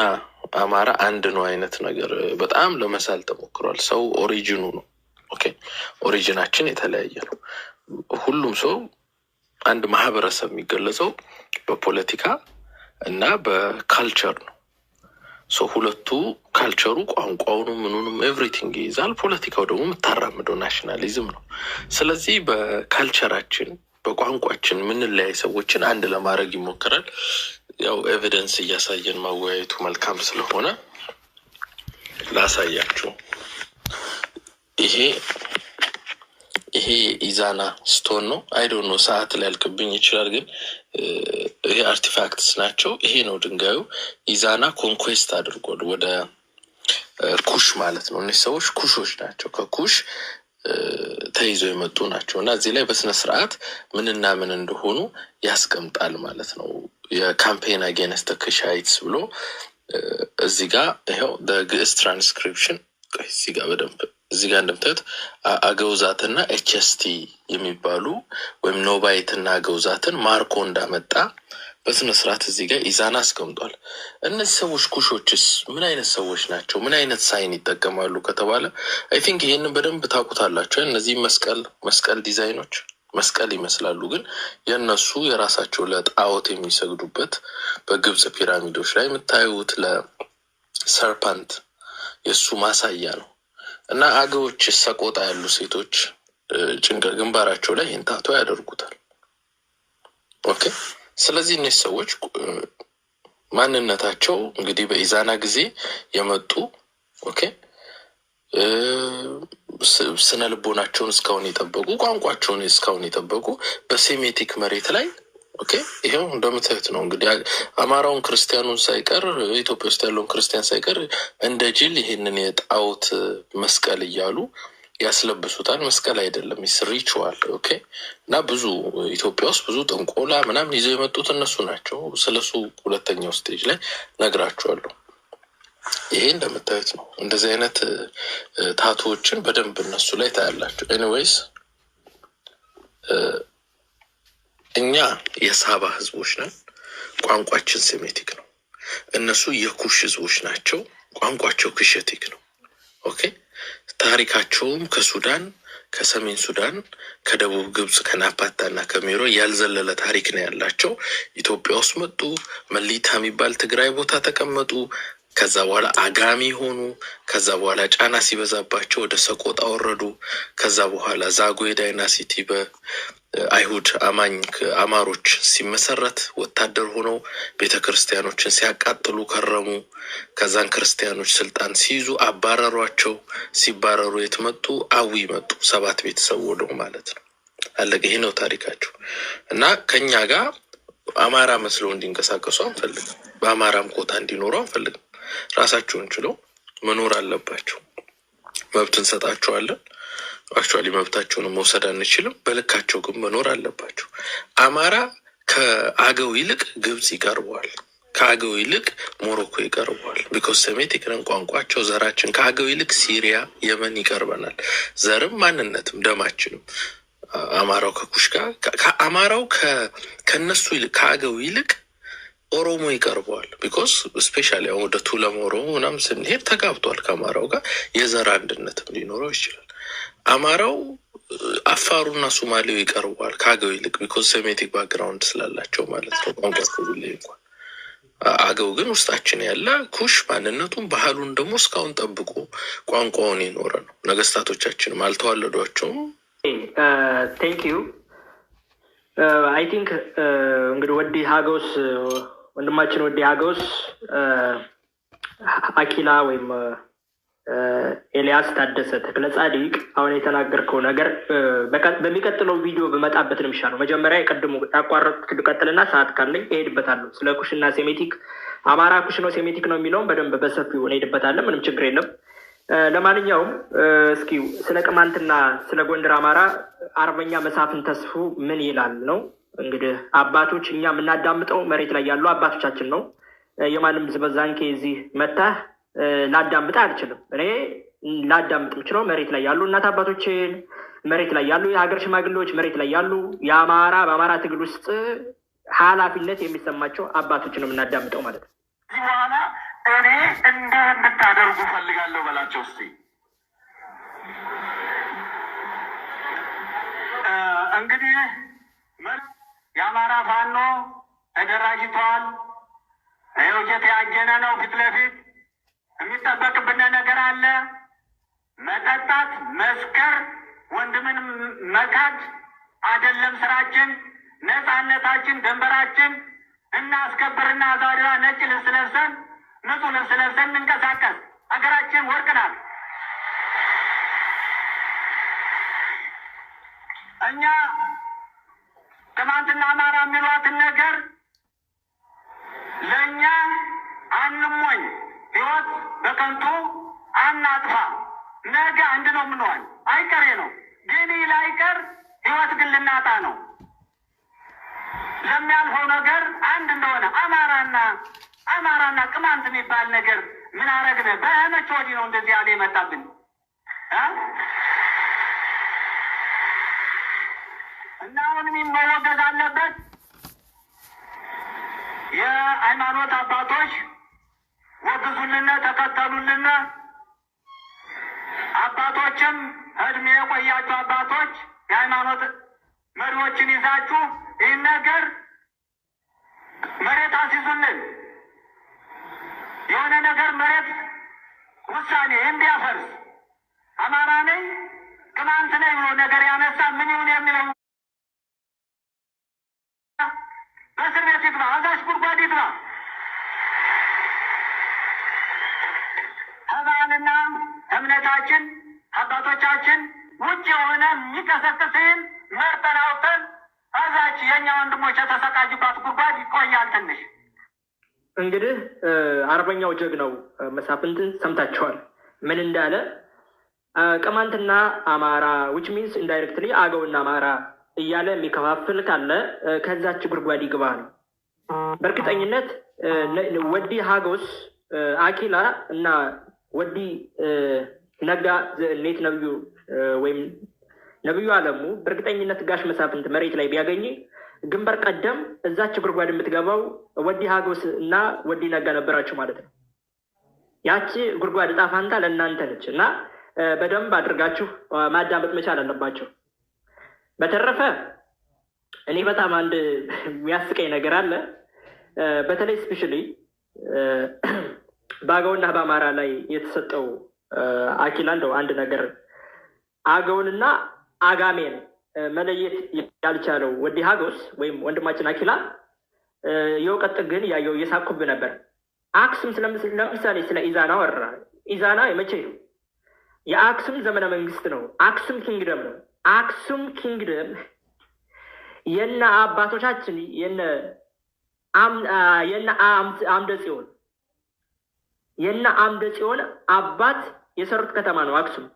አማራ አንድ ነው አይነት ነገር በጣም ለመሳል ተሞክሯል። ሰው ኦሪጂኑ ነው። ኦኬ ኦሪጂናችን የተለያየ ነው። ሁሉም ሰው አንድ ማህበረሰብ የሚገለጸው በፖለቲካ እና በካልቸር ነው። ሁለቱ ካልቸሩ ቋንቋውንም ምኑንም ኤቭሪቲንግ ይይዛል። ፖለቲካው ደግሞ የምታራምደው ናሽናሊዝም ነው። ስለዚህ በካልቸራችን በቋንቋችን ምንለያይ ሰዎችን አንድ ለማድረግ ይሞክራል። ያው ኤቪደንስ እያሳየን ማወያየቱ መልካም ስለሆነ ላሳያችሁ። ይሄ ኢዛና ስቶን ነው። አይ ዶንት ኖ ሰዓት ሊያልቅብኝ ይችላል፣ ግን ይሄ አርቲፋክትስ ናቸው። ይሄ ነው ድንጋዩ። ኢዛና ኮንኩዌስት አድርጓል ወደ ኩሽ ማለት ነው። እነዚህ ሰዎች ኩሾች ናቸው፣ ከኩሽ ተይዘው የመጡ ናቸው። እና እዚህ ላይ በስነ ስርዓት ምንና ምን እንደሆኑ ያስቀምጣል ማለት ነው። የካምፔን አጌንስት ኩሻይትስ ብሎ እዚህ ጋር ይኸው ግዕዝ ትራንስክሪፕሽን እዚህ ጋር በደንብ እዚህ ጋር እንደምታዩት አገውዛትና ኤችኤስቲ የሚባሉ ወይም ኖባይትና አገውዛትን ማርኮ እንዳመጣ በስነ ስርዓት እዚህ ጋር ኢዛና አስቀምጧል። እነዚህ ሰዎች ኩሾችስ ምን አይነት ሰዎች ናቸው? ምን አይነት ሳይን ይጠቀማሉ ከተባለ አይ ቲንክ ይሄንን በደንብ ታውቁታላችሁ። እነዚህ መስቀል ዲዛይኖች መስቀል ይመስላሉ፣ ግን የእነሱ የራሳቸው ለጣዖት የሚሰግዱበት በግብጽ ፒራሚዶች ላይ የምታዩት ለሰርፓንት የእሱ ማሳያ ነው። እና አገዎች ሰቆጣ ያሉ ሴቶች ግንባራቸው ላይ ይህን ታቶ ያደርጉታል። ኦኬ ስለዚህ እነዚህ ሰዎች ማንነታቸው እንግዲህ በኢዛና ጊዜ የመጡ ኦኬ ስነ ልቦናቸውን እስካሁን የጠበቁ ቋንቋቸውን እስካሁን የጠበቁ በሴሜቲክ መሬት ላይ ኦኬ ይሄው እንደምታዩት ነው። እንግዲህ አማራውን ክርስቲያኑን ሳይቀር ኢትዮጵያ ውስጥ ያለውን ክርስቲያን ሳይቀር እንደ ጅል ይሄንን የጣዖት መስቀል እያሉ ያስለብሱታል። መስቀል አይደለም ሪቹዋል ኦኬ። እና ብዙ ኢትዮጵያ ውስጥ ብዙ ጥንቆላ ምናምን ይዘው የመጡት እነሱ ናቸው። ስለሱ ሁለተኛው ስቴጅ ላይ ነግራችኋለሁ። ይሄ እንደምታዩት ነው። እንደዚህ አይነት ታቶዎችን በደንብ እነሱ ላይ ታያላችሁ። ኤኒዌይስ እኛ የሳባ ህዝቦች ነን። ቋንቋችን ሴሜቲክ ነው። እነሱ የኩሽ ህዝቦች ናቸው። ቋንቋቸው ክሸቲክ ነው። ኦኬ ታሪካቸውም ከሱዳን ከሰሜን ሱዳን ከደቡብ ግብጽ ከናፓታና ከሜሮ ያልዘለለ ታሪክ ነው ያላቸው። ኢትዮጵያ ውስጥ መጡ። መሊታ የሚባል ትግራይ ቦታ ተቀመጡ። ከዛ በኋላ አጋሚ ሆኑ። ከዛ በኋላ ጫና ሲበዛባቸው ወደ ሰቆጣ ወረዱ። ከዛ በኋላ ዛጉዌ ዳይናሲቲ በአይሁድ አማሮች ሲመሰረት ወታደር ሆነው ቤተክርስቲያኖችን ሲያቃጥሉ ከረሙ። ከዛን ክርስቲያኖች ስልጣን ሲይዙ አባረሯቸው። ሲባረሩ የት መጡ? አዊ መጡ። 7 ቤተሰብ ወደው ማለት ነው። አለቀ። ይሄ ነው ታሪካቸው። እና ከኛ ጋር አማራ መስለው እንዲንቀሳቀሱ አንፈልግም። በአማራም ኮታ እንዲኖሩ አንፈልግም። ራሳቸውን ችለው መኖር አለባቸው። መብት እንሰጣቸዋለን። አክቹዋሊ መብታቸውን መውሰድ አንችልም። በልካቸው ግን መኖር አለባቸው። አማራ ከአገው ይልቅ ግብጽ ይቀርበዋል። ከአገው ይልቅ ሞሮኮ ይቀርበዋል። ቢኮዝ ሴሜቲክ ነን። ቋንቋቸው፣ ዘራችን ከአገው ይልቅ ሲሪያ፣ የመን ይቀርበናል። ዘርም ማንነትም ደማችንም አማራው ከኩሽ ጋር አማራው ከነሱ ይልቅ ከአገው ይልቅ ኦሮሞ ይቀርበዋል። ቢኮዝ ስፔሻሊ ወደ ቱለም ኦሮሞ ምናምን ስንሄድ ተጋብቷል ከአማራው ጋር የዘር አንድነትም ሊኖረው ይችላል። አማራው አፋሩና ሶማሌው ይቀርበዋል ከአገው ይልቅ ቢኮዝ ሴሜቲክ ባክግራውንድ ስላላቸው ማለት ነው። ቋንቋ ላይ እንኳን አገው ግን ውስጣችን ያለ ኩሽ ማንነቱን ባህሉን ደግሞ እስካሁን ጠብቆ ቋንቋውን የኖረ ነው። ነገስታቶቻችንም አልተዋለዷቸውም። ቴንክ ዩ አይ ቲንክ እንግዲህ ወዲ ሀገውስ ወንድማችን ወዲ ሀገውስ አኪላ ወይም ኤልያስ ታደሰ ተክለ ጻዲቅ አሁን የተናገርከው ነገር በሚቀጥለው ቪዲዮ በመጣበት ነው የሚሻለው። መጀመሪያ የቀድሞ ያቋረጥኩት ልቀጥልና ሰዓት ካለኝ እሄድበታለሁ። ስለ ኩሽና ሴሜቲክ አማራ ኩሽ ነው ሴሜቲክ ነው የሚለውን በደንብ በሰፊው እንሄድበታለን። ምንም ችግር የለም። ለማንኛውም እስኪ ስለ ቅማንትና ስለ ጎንደር አማራ አርበኛ መሳፍን ተስፉ ምን ይላል ነው እንግዲህ አባቶች እኛ የምናዳምጠው መሬት ላይ ያሉ አባቶቻችን ነው። የማንም ዝበዛንኬ እዚህ መታህ ላዳምጥ አልችልም። እኔ ላዳምጥ የምችለው መሬት ላይ ያሉ እናት አባቶችን፣ መሬት ላይ ያሉ የሀገር ሽማግሌዎች፣ መሬት ላይ ያሉ የአማራ በአማራ ትግል ውስጥ ኃላፊነት የሚሰማቸው አባቶችን ነው የምናዳምጠው ማለት ነው። በኋላ እኔ እንድታደርጉ ፈልጋለሁ በላቸው እስቲ። እንግዲህ የአማራ ፋኖ ተደራጅተዋል። ይኸው ያገነ ነው። ፊት ለፊት የሚጠበቅብን ነገር አለ። መጠጣት፣ መስከር፣ ወንድምን መካድ አይደለም ስራችን። ነፃነታችን፣ ደንበራችን እናስከብርና ዛሬዋ ነጭ ልብስ ለብሰን ንጹህ ልብስ ለብሰን እንንቀሳቀስ። ሀገራችን ወርቅ ናት። እኛ ቅማንትና አማራ የሚሏትን ነገር ለእኛ አንሞኝ፣ ህይወት በከንቱ አናጥፋ። ነገ አንድ ነው የምንሆን አይቀሬ ነው። ግን ላይቀር ህይወት ግን ልናጣ ነው። ለሚያልፈው ነገር አንድ እንደሆነ አማራና ቅማንት የሚባል ነገር ምን አረግነ? በመቼ ወዲህ ነው እንደዚህ ያለ የመጣብን? እና አሁንም መወገዝ አለበት። የሃይማኖት አባቶች ወግዙልን፣ ተከተሉልን። አባቶችም እድሜ የቆያችሁ አባቶች የሃይማኖት መሪዎችን ይዛችሁ ይህን ነገር መሬት አስይዙልን። የሆነ ነገር መሬት ውሳኔ እንዲያፈርስ አማራ ነኝ ቅማንት ነኝ ብሎ ነገር ያነሳ ምን ይሁን የሚለው በእስር ቤት ይግባ፣ አዛዥ ጉድጓድ ይግባ። ከባህልና እምነታችን አባቶቻችን ውጭ የሆነ የሚቀሰቅስን መርጠን አውጥተን እዛች የእኛ ወንድሞች የተሰቃጁባት ጉድጓድ ይቆያል ትንሽ። እንግዲህ አርበኛው ጀግናው መሳፍንትን ሰምታችኋል ምን እንዳለ። ቅማንትና አማራ ዊች ሚንስ ኢንዳይሬክትሊ አገውና አማራ እያለ የሚከፋፍል ካለ ከዛች ጉድጓድ ይግባ ነው። በእርግጠኝነት ወዲ ሀጎስ አኪላ እና ወዲ ነጋ ኔት ነብዩ ወይም ነብዩ አለሙ በእርግጠኝነት ጋሽ መሳፍንት መሬት ላይ ቢያገኝ ግንባር ቀደም እዛች ጉድጓድ የምትገባው ወዲ ሀጎስ እና ወዲ ነጋ ነበራችሁ ማለት ነው። ያቺ ጉድጓድ ዕጣ ፈንታ ለእናንተ ነች እና በደንብ አድርጋችሁ ማዳመጥ መቻል አለባቸው። በተረፈ እኔ በጣም አንድ የሚያስቀኝ ነገር አለ። በተለይ ስፔሻሊ በአገውና በአማራ ላይ የተሰጠው አኪላ እንደው አንድ ነገር አገውንና አጋሜን መለየት ያልቻለው ወዲ ሀጎስ ወይም ወንድማችን አኪላ የእውቀት ግን ያየው እየሳኩብ ነበር። አክሱም ለምሳሌ ስለ ኢዛና ወራ። ኢዛና የመቼ ነው? የአክሱም ዘመነ መንግስት ነው። አክሱም ኪንግደም ነው። አክሱም ኪንግደም የነ አባቶቻችን የነ አምደ ጽዮን አባት የሰሩት ከተማ ነው አክሱም።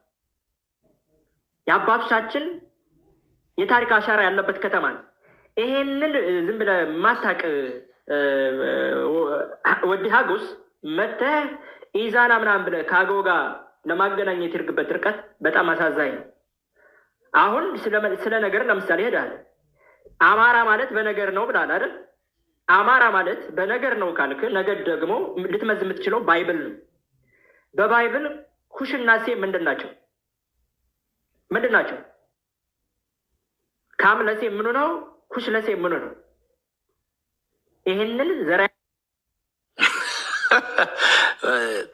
የአባቶቻችን የታሪክ አሻራ ያለበት ከተማ ነው። ይሄንን ዝም ብለህ ማታቅ ወዲ ሀጎስ መተህ ኢዛና ምናምን ብለህ ከአገው ጋር ለማገናኘት የሄድክበት ርቀት በጣም አሳዛኝ ነው። አሁን ስለ ነገር ለምሳሌ ሄዳል። አማራ ማለት በነገር ነው ብላል አይደል? አማራ ማለት በነገር ነው ካልክ ነገድ ደግሞ ልትመዝ የምትችለው ባይብል ነው። በባይብል ኩሽና ሴም ምንድን ናቸው? ካም ለሴም ምኑ ነው? ኩሽ ለሴም ምኑ ነው? ይህንን ዘራ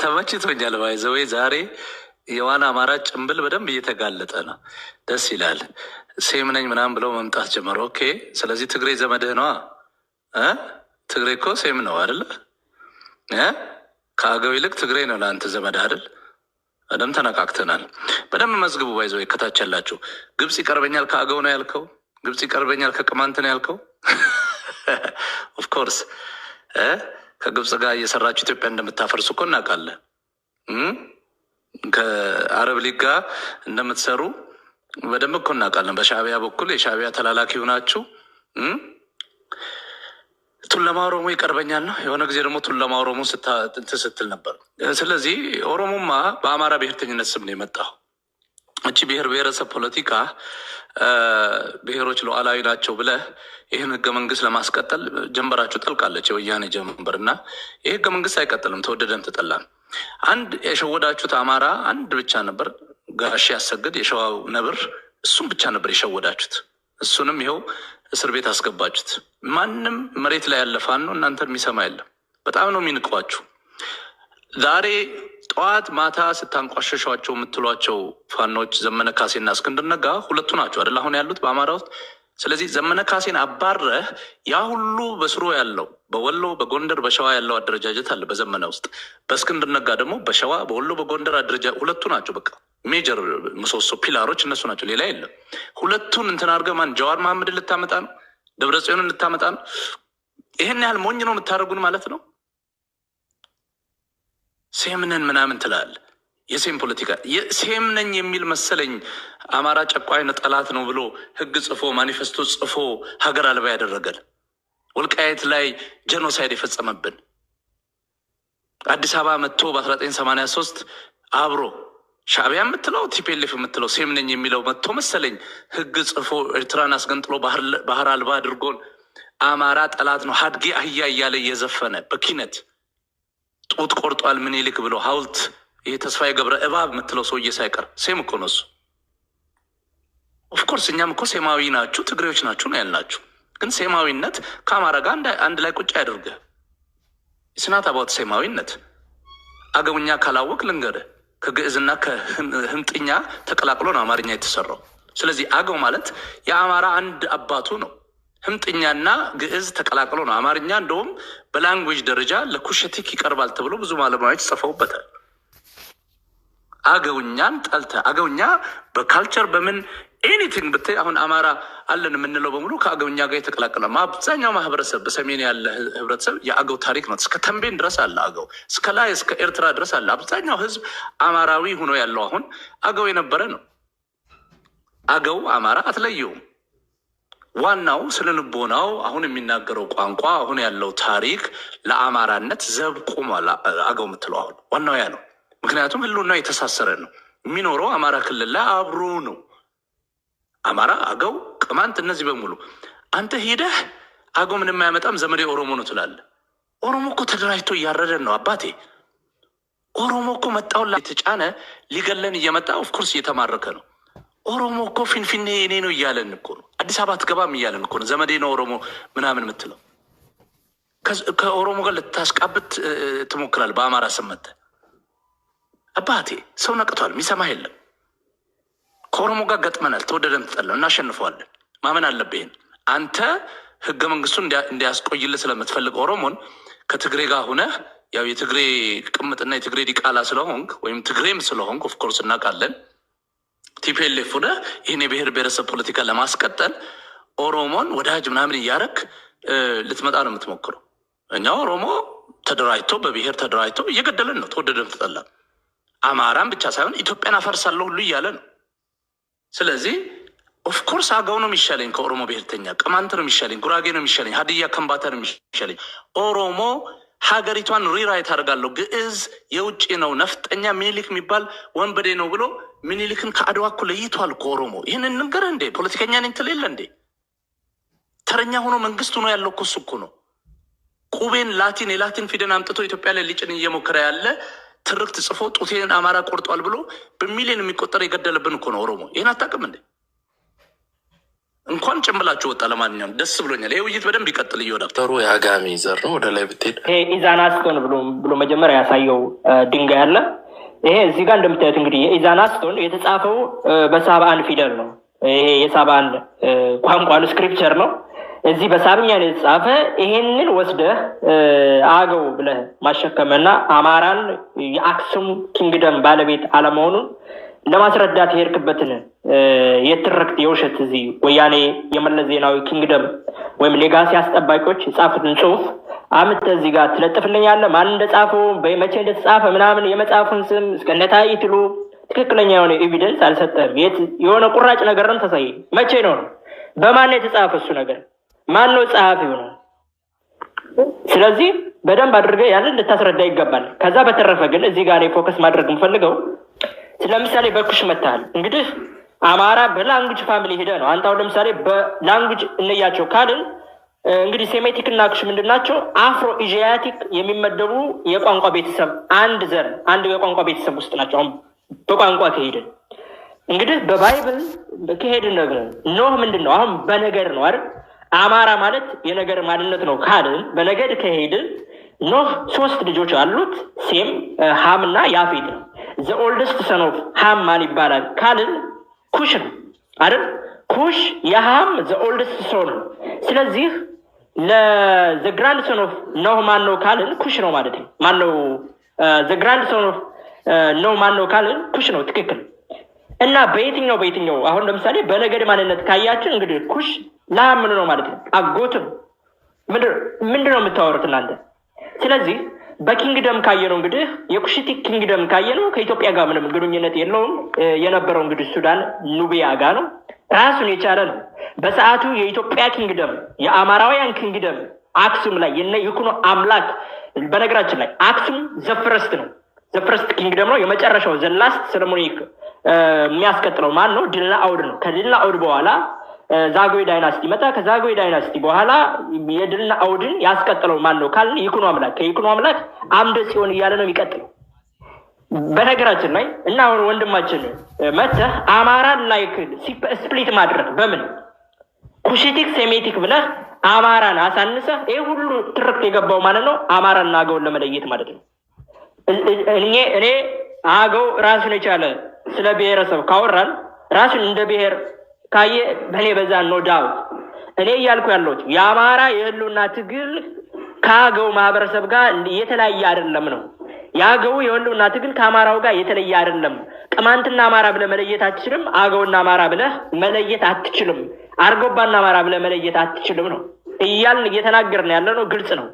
ተመችቶኛል። ባይዘወይ ዛሬ የዋና አማራ ጭንብል በደንብ እየተጋለጠ ነው። ደስ ይላል። ሴም ነኝ ምናምን ብለው መምጣት ጀመረ። ኦኬ፣ ስለዚህ ትግሬ ዘመድህ ነዋ። ትግሬ እኮ ሴም ነው አይደለ? ከአገው ይልቅ ትግሬ ነው ለአንተ ዘመድ አይደል? በደንብ ተነቃቅተናል። በደንብ መዝግቡ። ባይዘወይ ከታች ያላችሁ ግብፅ ይቀርበኛል ከአገው ነው ያልከው፣ ግብፅ ይቀርበኛል ከቅማንት ነው ያልከው። ኦፍኮርስ ከግብፅ ጋር እየሰራችሁ ኢትዮጵያ እንደምታፈርሱ እኮ እናውቃለን። ከአረብ ሊግ ጋር እንደምትሰሩ በደንብ እኮ እናውቃለን። በሻዕቢያ በኩል የሻዕቢያ ተላላኪ ሆናችሁ ቱለማ ኦሮሞ ይቀርበኛል ነው። የሆነ ጊዜ ደግሞ ቱለማ ኦሮሞ ስትል ነበር። ስለዚህ ኦሮሞማ በአማራ ብሔርተኝነት ስም ነው የመጣው። እቺ ብሔር ብሔረሰብ ፖለቲካ ብሔሮች ሉዓላዊ ናቸው ብለህ ይህን ህገ መንግስት ለማስቀጠል ጀንበራችሁ ጠልቃለች፣ የወያኔ ጀንበር እና ይህ ህገ መንግስት አይቀጥልም። ተወደደም ተጠላም። አንድ የሸወዳችሁት አማራ አንድ ብቻ ነበር፣ ጋሼ ያሰግድ የሸዋው ነብር፣ እሱም ብቻ ነበር የሸወዳችሁት። እሱንም ይኸው እስር ቤት አስገባችሁት። ማንም መሬት ላይ ያለፋን ነው እናንተን የሚሰማ የለም። በጣም ነው የሚንቋችሁ። ዛሬ ጠዋት ማታ ስታንቋሸሿቸው የምትሏቸው ፋኖች ዘመነ ካሴና እስክንድር ነጋ ሁለቱ ናቸው አይደል አሁን ያሉት በአማራ ውስጥ። ስለዚህ ዘመነ ካሴን አባረህ ያ ሁሉ በስሩ ያለው በወሎ በጎንደር በሸዋ ያለው አደረጃጀት አለ በዘመነ ውስጥ። በእስክንድር ነጋ ደግሞ በሸዋ በወሎ በጎንደር ሁለቱ ናቸው። በቃ ሜጀር ምሰሶ ፒላሮች እነሱ ናቸው፣ ሌላ የለም። ሁለቱን እንትን አድርገህ ማን ጀዋር መሐመድን ልታመጣ ነው? ደብረ ጽዮንን ልታመጣ ነው? ይህን ያህል ሞኝ ነው የምታደርጉን ማለት ነው። ሴምነን ምናምን ትላል። የሴም ፖለቲካ ሴም ነኝ የሚል መሰለኝ አማራ ጨቋኝ ጠላት ነው ብሎ ህግ ጽፎ ማኒፌስቶ ጽፎ ሀገር አልባ ያደረገን፣ ወልቃየት ላይ ጀኖሳይድ የፈጸመብን፣ አዲስ አበባ መጥቶ በ1983 አብሮ ሻዕቢያ የምትለው ቲፒኤልኤፍ የምትለው ሴም ነኝ የሚለው መጥቶ መሰለኝ ህግ ጽፎ ኤርትራን አስገንጥሎ ባህር አልባ አድርጎን አማራ ጠላት ነው ሀድጌ አህያ እያለ እየዘፈነ በኪነት ጡት ቆርጧል ምኒልክ ብሎ ሀውልት ይህ ተስፋዬ ገብረ እባብ የምትለው ሰውዬ ሳይቀር ሴም እኮ ነው እሱ። ኦፍኮርስ እኛም እኮ ሴማዊ ናችሁ ትግሬዎች ናችሁ ነው ያልናችሁ። ግን ሴማዊነት ከአማራ ጋር አንድ ላይ ቁጭ ያደርግህ። ስናት አባት ሴማዊነት አገውኛ ካላወቅ ልንገርህ፣ ከግዕዝና ከህምጥኛ ተቀላቅሎ ነው አማርኛ የተሰራው። ስለዚህ አገው ማለት የአማራ አንድ አባቱ ነው። ህምጥኛና ግዕዝ ተቀላቅሎ ነው አማርኛ። እንደውም በላንጉዌጅ ደረጃ ለኩሸቲክ ይቀርባል ተብሎ ብዙ ባለሙያዎች ጽፈውበታል። አገውኛን ጠልተ አገውኛ በካልቸር በምን ኤኒቲንግ ብታይ አሁን አማራ አለን የምንለው በሙሉ ከአገውኛ ጋር የተቀላቀለ አብዛኛው ማህበረሰብ በሰሜን ያለ ህብረተሰብ የአገው ታሪክ ነው። እስከ ተንቤን ድረስ አለ አገው፣ እስከ ላይ እስከ ኤርትራ ድረስ አለ። አብዛኛው ህዝብ አማራዊ ሆኖ ያለው አሁን አገው የነበረ ነው። አገው አማራ አትለየውም። ዋናው ስለ ልቦናው አሁን የሚናገረው ቋንቋ አሁን ያለው ታሪክ ለአማራነት ዘብ ቆሟል። አገው የምትለው አሁን ዋናው ያ ነው። ምክንያቱም ህልውና የተሳሰረ ነው። የሚኖረው አማራ ክልል ላይ አብሮ ነው። አማራ፣ አገው፣ ቅማንት እነዚህ በሙሉ አንተ ሄደህ አገው ምንም አያመጣም ዘመዴ ኦሮሞ ነው ትላለህ። ኦሮሞ እኮ ተደራጅቶ እያረደን ነው አባቴ። ኦሮሞ እኮ መጣውን የተጫነ ሊገለን እየመጣ ኦፍኮርስ እየተማረከ ነው። ኦሮሞ እኮ ፊንፊኔ እኔ ነው እያለን እኮ ነው። አዲስ አበባ አትገባም እያለን እኮ ነው። ዘመዴ ነው ኦሮሞ ምናምን የምትለው ከኦሮሞ ጋር ልታስቃብት ትሞክራል። በአማራ ስመተ አባቴ ሰው ነቅቷል፣ የሚሰማ የለም። ከኦሮሞ ጋር ገጥመናል። ተወደደን ተጠላን፣ እናሸንፈዋለን። ማመን አለብህን። አንተ ህገ መንግስቱን እንዲያስቆይልህ ስለምትፈልግ ኦሮሞን ከትግሬ ጋር ሁነህ ያው የትግሬ ቅምጥና የትግሬ ዲቃላ ስለሆንክ ወይም ትግሬም ስለሆንክ ኦፍኮርስ እናውቃለን። ቲፒኤልኤፍ ሁነህ ይህን የብሔር ብሔረሰብ ፖለቲካ ለማስቀጠል ኦሮሞን ወዳጅ ምናምን እያረክ ልትመጣ ነው የምትሞክረው። እኛ ኦሮሞ ተደራጅቶ በብሔር ተደራጅቶ እየገደለን ነው። ተወደደን ተጠላን። አማራን ብቻ ሳይሆን ኢትዮጵያን አፈርሳለሁ ሁሉ እያለ ነው። ስለዚህ ኦፍኮርስ አገው ነው የሚሻለኝ ከኦሮሞ ብሔርተኛ፣ ቅማንት ነው የሚሻለኝ፣ ጉራጌ ነው የሚሻለኝ፣ ሀዲያ ከምባታ ነው የሚሻለኝ። ኦሮሞ ሀገሪቷን ሪራይት አደርጋለሁ። ግዕዝ የውጭ ነው፣ ነፍጠኛ ሚኒሊክ የሚባል ወንበዴ ነው ብሎ ሚኒሊክን ከአድዋ እኮ ለይቷል እኮ ኦሮሞ። ይህን እንንገር እንዴ? ፖለቲከኛ ነኝ ትል የለ እንዴ? ተረኛ ሆኖ መንግስት ሆኖ ያለው እኮ እሱ እኮ ነው። ቁቤን ላቲን የላቲን ፊደል አምጥቶ ኢትዮጵያ ላይ ሊጭን እየሞከረ ያለ ትርክት ጽፎ ጡቴን አማራ ቆርጧል ብሎ በሚሊዮን የሚቆጠር የገደለብን እኮ ነው ኦሮሞ። ይህን አታውቅም እንዴ? እንኳን ጭምብላችሁ ወጣ። ለማንኛውም ደስ ብሎኛል። ይህ ውይይት በደንብ ይቀጥል። እየወዳብ ዘሩ የአጋሜ ዘር ነው። ወደ ላይ ብትሄድ ኢዛናስቶን ብሎ መጀመሪያ ያሳየው ድንጋይ አለ። ይሄ እዚህ ጋር እንደምታዩት እንግዲህ የኢዛናስቶን የተጻፈው በሳባን ፊደል ነው። ይሄ የሳባን ቋንቋ ስክሪፕቸር ነው። እዚህ በሳብኛ ነው የተጻፈ። ይሄንን ወስደህ አገው ብለህ ማሸከምና አማራን የአክሱም ኪንግደም ባለቤት አለመሆኑን ለማስረዳት የሄድክበትን የትርክት የውሸት እዚህ ወያኔ የመለስ ዜናዊ ኪንግደም ወይም ሌጋሲ አስጠባቂዎች የጻፉትን ጽሁፍ አምጥተህ እዚህ ጋር ትለጥፍልኛለህ። ማን እንደጻፈው በመቼ እንደተጻፈ ምናምን የመጽሐፉን ስም እስከነታይ ትሉ ትክክለኛ የሆነ ኤቪደንስ አልሰጠህም። የሆነ ቁራጭ ነገርም ተሳይ። መቼ ነው በማን የተጻፈ እሱ ነገር? ማን ነው ጸሐፊው ነው? ስለዚህ በደንብ አድርገህ ያንን ልታስረዳ ይገባል። ከዛ በተረፈ ግን እዚህ ጋር ፎከስ ማድረግ የምፈልገው ስለምሳሌ በኩሽ መታል እንግዲህ አማራ በላንጉጅ ፋሚሊ ሄደ ነው። አንተ አሁን ለምሳሌ በላንጉጅ እንያቸው ካልን እንግዲህ ሴሜቲክ እና ኩሽ ምንድናቸው? አፍሮ ኢዥያቲክ የሚመደቡ የቋንቋ ቤተሰብ አንድ ዘር አንድ የቋንቋ ቤተሰብ ውስጥ ናቸው። አሁን በቋንቋ ከሄድን እንግዲህ በባይብል ከሄድን ነገር ኖህ ምንድነው? አሁን በነገር ነው አይደል? አማራ ማለት የነገር ማንነት ነው ካልን በነገድ ከሄድን ኖህ 3 ልጆች አሉት። ሴም፣ ሃም እና ያፌት ነው። ዘ ኦልደስት ሰን ኦፍ ሃም ማን ይባላል ካልን ኩሽ ነው አይደል? ኩሽ የሃም ዘ ኦልደስት ሰን ነው። ስለዚህ ለዘ ግራንድ ሰን ኦፍ ኖህ ማን ነው ካልን ኩሽ ነው ማለት ነው። ማን ነው ዘ ግራንድ ሰን ኦፍ ኖህ ማን ነው ካልን ኩሽ ነው። ትክክል። እና በየትኛው አሁን ለምሳሌ በነገድ ማንነት ካያችን እንግዲህ ኩሽ ለሃም ምን ነው ማለት ነው? አጎትም ምንድነው የምታወሩት እናንተ? ስለዚህ በኪንግደም ካየነው እንግዲህ የኩሽቲክ ኪንግደም ካየነው ከኢትዮጵያ ጋር ምንም ግንኙነት የለውም። የነበረው እንግዲህ ሱዳን ኑቢያ ጋር ነው። ራሱን የቻለ ነው። በሰዓቱ የኢትዮጵያ ኪንግደም የአማራውያን ኪንግደም አክሱም ላይ የነ ይኩኖ አምላክ በነገራችን ላይ አክሱም ዘፍረስት ነው። ዘፍረስት ኪንግደም ነው። የመጨረሻው ዘላስት ሰለሞኒክ የሚያስቀጥለው ማን ነው? ድልና አውድ ነው። ከድልና አውድ በኋላ ዛጉዌ ዳይናስቲ መጣ። ከዛጉዌ ዳይናስቲ በኋላ የድልና አውድን ያስቀጥለው ማን ነው ካልን ይኩኖ አምላክ። ከይኩኖ አምላክ አምደ ጽዮን እያለ ነው የሚቀጥለው። በነገራችን ላይ እና አሁን ወንድማችን መተህ አማራን ላይክ ስፕሊት ማድረግ በምን ኩሽቲክ ሴሜቲክ ብለህ አማራን አሳንሰህ ይህ ሁሉ ትርክት የገባው ማለት ነው አማራና አገውን ለመለየት ማለት ነው። እኔ አገው ራሱን የቻለ ስለ ብሔረሰብ ካወራን ራሱን እንደ ብሔር ካየ በኔ በዛ ነው ዳውት። እኔ እያልኩ ያለሁት የአማራ የህልውና ትግል ከአገው ማህበረሰብ ጋር የተለያየ አይደለም ነው። የአገው የህልውና ትግል ከአማራው ጋር የተለየ አይደለም። ቅማንትና አማራ ብለህ መለየት አትችልም። አገውና አማራ ብለህ መለየት አትችልም። አርጎባና አማራ ብለህ መለየት አትችልም ነው እያልን እየተናገርን ያለ ነው። ግልጽ ነው።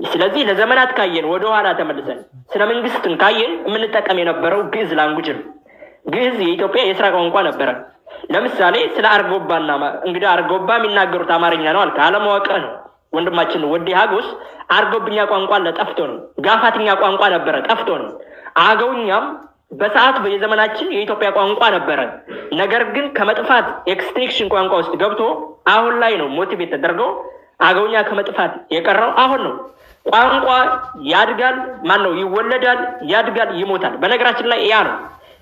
ስለዚህ ለዘመናት ካየን ወደኋላ ተመልሰን ስለ መንግስትን ካየን የምንጠቀም የነበረው ግዕዝ ላንጉጅ ነው። ግዕዝ የኢትዮጵያ የስራ ቋንቋ ነበረ። ለምሳሌ ስለ አርጎባና እንግዲህ አርጎባ የሚናገሩት አማርኛ ነው አልከ። አለማወቅህ ነው ወንድማችን ወዲ ሀጎስ። አርጎብኛ ቋንቋ ለጠፍቶ ነው። ጋፋትኛ ቋንቋ ነበረ ጠፍቶ ነው። አገውኛም በሰዓት በየዘመናችን የኢትዮጵያ ቋንቋ ነበረ። ነገር ግን ከመጥፋት ኤክስቲንክሽን ቋንቋ ውስጥ ገብቶ አሁን ላይ ነው ሞቲቬት ተደርገው አገውኛ ከመጥፋት የቀረው አሁን ነው። ቋንቋ ያድጋል፣ ማን ነው ይወለዳል፣ ያድጋል፣ ይሞታል። በነገራችን ላይ ያ ነው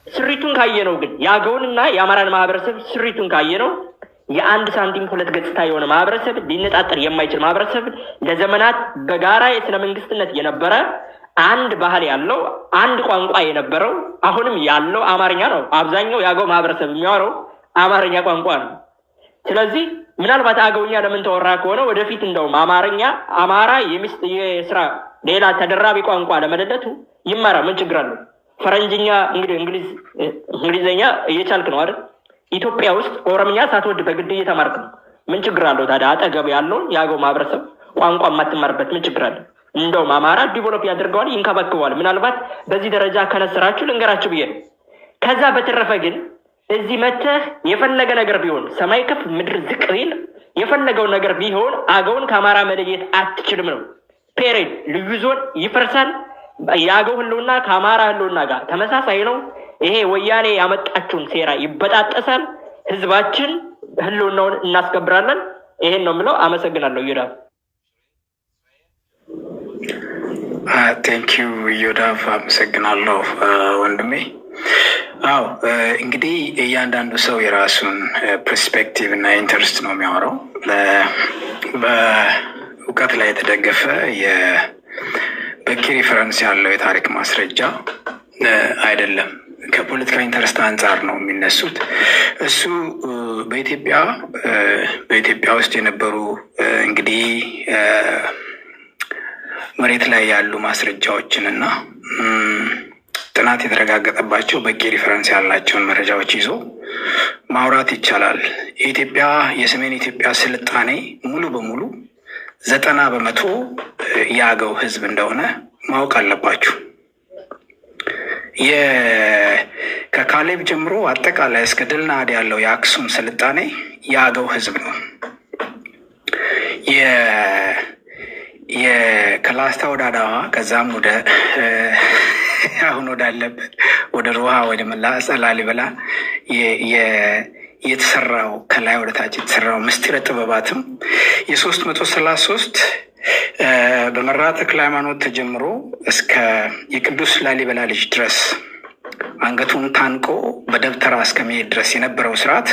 ስሪቱን ካየነው። ግን የአገውንና የአማራን ማህበረሰብ ስሪቱን ካየነው የአንድ ሳንቲም ሁለት ገጽታ የሆነ ማህበረሰብ፣ ሊነጣጠር የማይችል ማህበረሰብ፣ ለዘመናት በጋራ የስነ መንግስትነት የነበረ አንድ ባህል ያለው አንድ ቋንቋ የነበረው አሁንም ያለው አማርኛ ነው። አብዛኛው የአገው ማህበረሰብ የሚያወራው አማርኛ ቋንቋ ነው። ስለዚህ ምናልባት አገውኛ ለምን ተወራ ከሆነ ወደፊት እንደውም አማራ የስራ ሌላ ተደራቢ ቋንቋ ለመደለቱ ይማራ። ምን ችግር አለው? ፈረንጅኛ እንግዲህ እንግሊዘኛ እየቻልክ ነው አይደል? ኢትዮጵያ ውስጥ ኦሮምኛ ሳትወድ በግድ እየተማርክ ነው። ምን ችግር አለው ታዲያ? አጠገብ ያለውን የአገው ማህበረሰብ ቋንቋ የማትማርበት ምን ችግር አለ? እንደውም አማራ ዲቨሎፕ ያደርገዋል፣ ይንከባከበዋል። ምናልባት በዚህ ደረጃ ከነሰራችሁ ልንገራችሁ ብዬ ነው። ከዛ በተረፈ ግን እዚህ መተህ የፈለገ ነገር ቢሆን ሰማይ ከፍ ምድር ዝቅ ቢል የፈለገው ነገር ቢሆን አገውን ከአማራ መለየት አትችልም ነው። ፔሬድ ልዩ ዞን ይፈርሳል። የአገው ህልውና ከአማራ ህልውና ጋር ተመሳሳይ ነው። ይሄ ወያኔ ያመጣችውን ሴራ ይበጣጠሳል። ህዝባችን ህልውናውን እናስከብራለን። ይሄን ነው የምለው። አመሰግናለሁ። ይራ ቴንኪዩ ዮዳፍ አመሰግናለሁ ወንድሜ። አዎ እንግዲህ እያንዳንዱ ሰው የራሱን ፐርስፔክቲቭ እና ኢንተርስት ነው የሚያወራው። በእውቀት ላይ የተደገፈ በቂ ሪፈረንስ ያለው የታሪክ ማስረጃ አይደለም። ከፖለቲካ ኢንተረስት አንጻር ነው የሚነሱት። እሱ በኢትዮጵያ ውስጥ የነበሩ እንግዲህ መሬት ላይ ያሉ ማስረጃዎችን እና ጥናት የተረጋገጠባቸው በቂ ሪፈረንስ ያላቸውን መረጃዎች ይዞ ማውራት ይቻላል። የሰሜን ኢትዮጵያ ስልጣኔ ሙሉ በሙሉ 90% የአገው ህዝብ እንደሆነ ማወቅ አለባችሁ። ከካሌብ ጀምሮ አጠቃላይ እስከ ድልናድ ያለው የአክሱም ስልጣኔ የአገው ህዝብ ነው። ከላስታ ወደ አዳዋ ከዛም ወደ አሁን ወዳለበት ወደ ሮሃ ወደ ላሊበላ የተሰራው ከላይ ወደ ታች የተሰራው ምስጢረ ጥበባትም የ333 በመራ ተክለ ሃይማኖት ተጀምሮ እስከ የቅዱስ ላሊበላ ልጅ ድረስ አንገቱን ታንቆ በደብተራ እስከመሄድ ድረስ የነበረው ስርዓት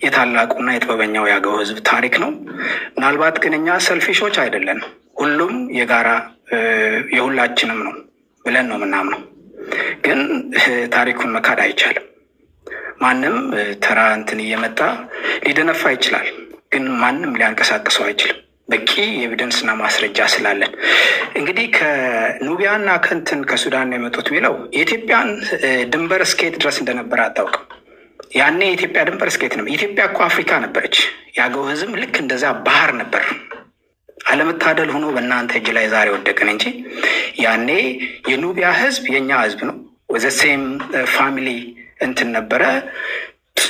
የታላቁና የጥበበኛው የአገው ህዝብ ታሪክ ነው። ምናልባት ግን እኛ ሰልፊሾች አይደለን፣ ሁሉም የጋራ የሁላችንም ነው ብለን ነው ምናምነው። ግን ታሪኩን መካድ አይቻልም። ማንም ተራ እንትን እየመጣ ሊደነፋ ይችላል፣ ግን ማንም ሊያንቀሳቅሰው አይችልም። በቂ የኤቪደንስና ማስረጃ ስላለን እንግዲህ ከኑቢያና ከንትን ከሱዳን ነው የመጡት የሚለው የኢትዮጵያን ድንበር እስከየት ድረስ እንደነበረ አታውቅም። ያኔ የኢትዮጵያ ድንበር እስከየት ነው? ኢትዮጵያ እኮ አፍሪካ ነበረች። የአገው ህዝብ ልክ እንደዛ ባህር ነበር። አለመታደል ሆኖ በእናንተ እጅ ላይ ዛሬ ወደቅን እንጂ ያኔ የኑቢያ ህዝብ የኛ ህዝብ ነው። ወዘሴም ፋሚሊ እንትን ነበረ።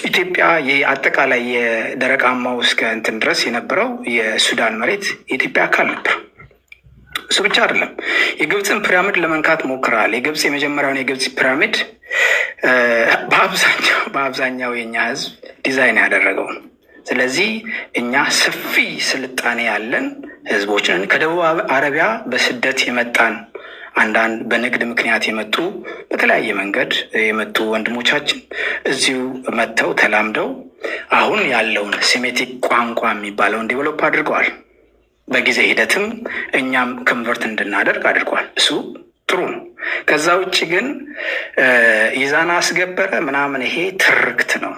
ኢትዮጵያ አጠቃላይ የደረቃማው እስከ እንትን ድረስ የነበረው የሱዳን መሬት የኢትዮጵያ አካል ነበር። እሱ ብቻ አይደለም፣ የግብፅን ፒራሚድ ለመንካት ሞክረዋል። የግብፅ የመጀመሪያውን የግብፅ ፒራሚድ በአብዛኛው የኛ ህዝብ ዲዛይን ያደረገው ነው። ስለዚህ እኛ ሰፊ ስልጣኔ ያለን ህዝቦች ነን። ከደቡብ አረቢያ በስደት የመጣን አንዳንድ በንግድ ምክንያት የመጡ በተለያየ መንገድ የመጡ ወንድሞቻችን እዚሁ መጥተው ተላምደው አሁን ያለውን ሴሜቲክ ቋንቋ የሚባለውን ዴቨሎፕ አድርገዋል። በጊዜ ሂደትም እኛም ኮንቨርት እንድናደርግ አድርጓል። እሱ ጥሩ ነው። ከዛ ውጭ ግን ኢዛና አስገበረ ምናምን ይሄ ትርክት ነው።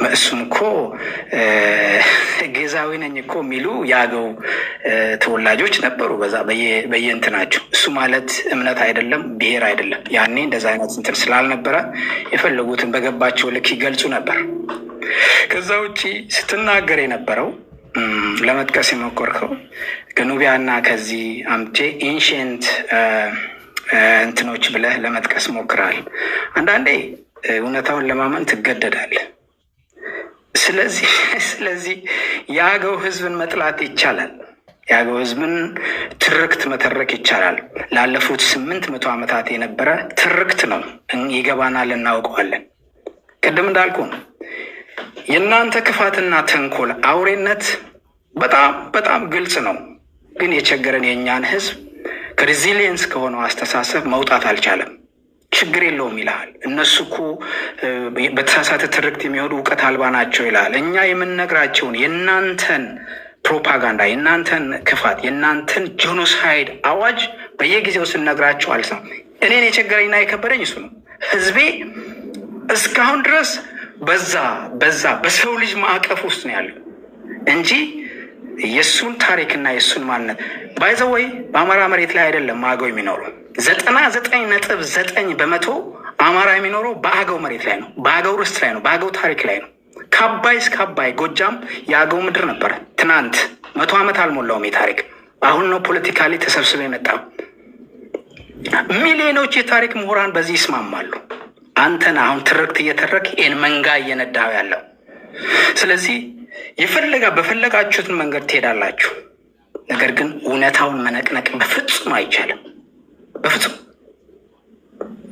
እሱም እኮ ጌዛዊ ነኝ እኮ የሚሉ የአገው ተወላጆች ነበሩ በዛ በየእንትናቸው። እሱ ማለት እምነት አይደለም፣ ብሔር አይደለም። ያኔ እንደዛ አይነት እንትን ስላልነበረ የፈለጉትን በገባቸው ልክ ይገልጹ ነበር። ከዛ ውጭ ስትናገር የነበረው ለመጥቀስ የሞከርከው ከኑቢያና ከዚህ አምቼ ኢንሽንት እንትኖች ብለህ ለመጥቀስ ሞክራል። አንዳንዴ እውነታውን ለማመን ትገደዳለህ። ስለዚህ የአገው ህዝብን መጥላት ይቻላል። የአገው ህዝብን ትርክት መተረክ ይቻላል። ላለፉት 800 ዓመታት የነበረ ትርክት ነው። ይገባናል፣ እናውቀዋለን። ቅድም እንዳልኩ ነው የእናንተ ክፋትና ተንኮል፣ አውሬነት በጣም ግልጽ ነው። ግን የቸገረን የእኛን ህዝብ ከሬዚሊየንስ ከሆነው አስተሳሰብ መውጣት አልቻለም። ችግር የለውም ይልሃል። እነሱ እኮ በተሳሳተ ትርክት የሚሄዱ እውቀት አልባ ናቸው ይልሃል። እኛ የምንነግራቸውን የእናንተን ፕሮፓጋንዳ፣ የእናንተን ክፋት፣ የእናንተን ጄኖሳይድ አዋጅ በየጊዜው ስንነግራቸው አልሰማም። እኔን የቸገረኝና የከበደኝ እሱ ነው። ህዝቤ እስካሁን ድረስ በዛ በሰው ልጅ ማዕቀፍ ውስጥ ነው ያለው እንጂ የእሱን ታሪክና የእሱን ማንነት ባይዘወይ በአማራ መሬት ላይ አይደለም አገው የሚኖረው። 99.9% አማራ የሚኖረው በአገው መሬት ላይ ነው፣ በአገው ርስት ላይ ነው፣ በአገው ታሪክ ላይ ነው። ከአባይ እስከ አባይ ጎጃም የአገው ምድር ነበረ። ትናንት 100 ዓመት አልሞላውም የታሪክ አሁን ነው ፖለቲካሊ ተሰብስበ የመጣው። ሚሊዮኖች የታሪክ ምሁራን በዚህ ይስማማሉ። አንተን አሁን ትርክት እየተረክ ይህን መንጋ እየነዳው ያለው። ስለዚህ በፈለጋችሁትን መንገድ ትሄዳላችሁ። ነገር ግን እውነታውን መነቅነቅ በፍጹም አይቻልም።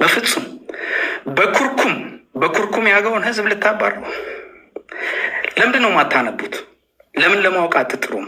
በፍጹም በኩርኩም ያገውን ህዝብ ልታባሩ። ለምንድን ነው የማታነቡት? ለምን ለማወቅ አትጥሩም?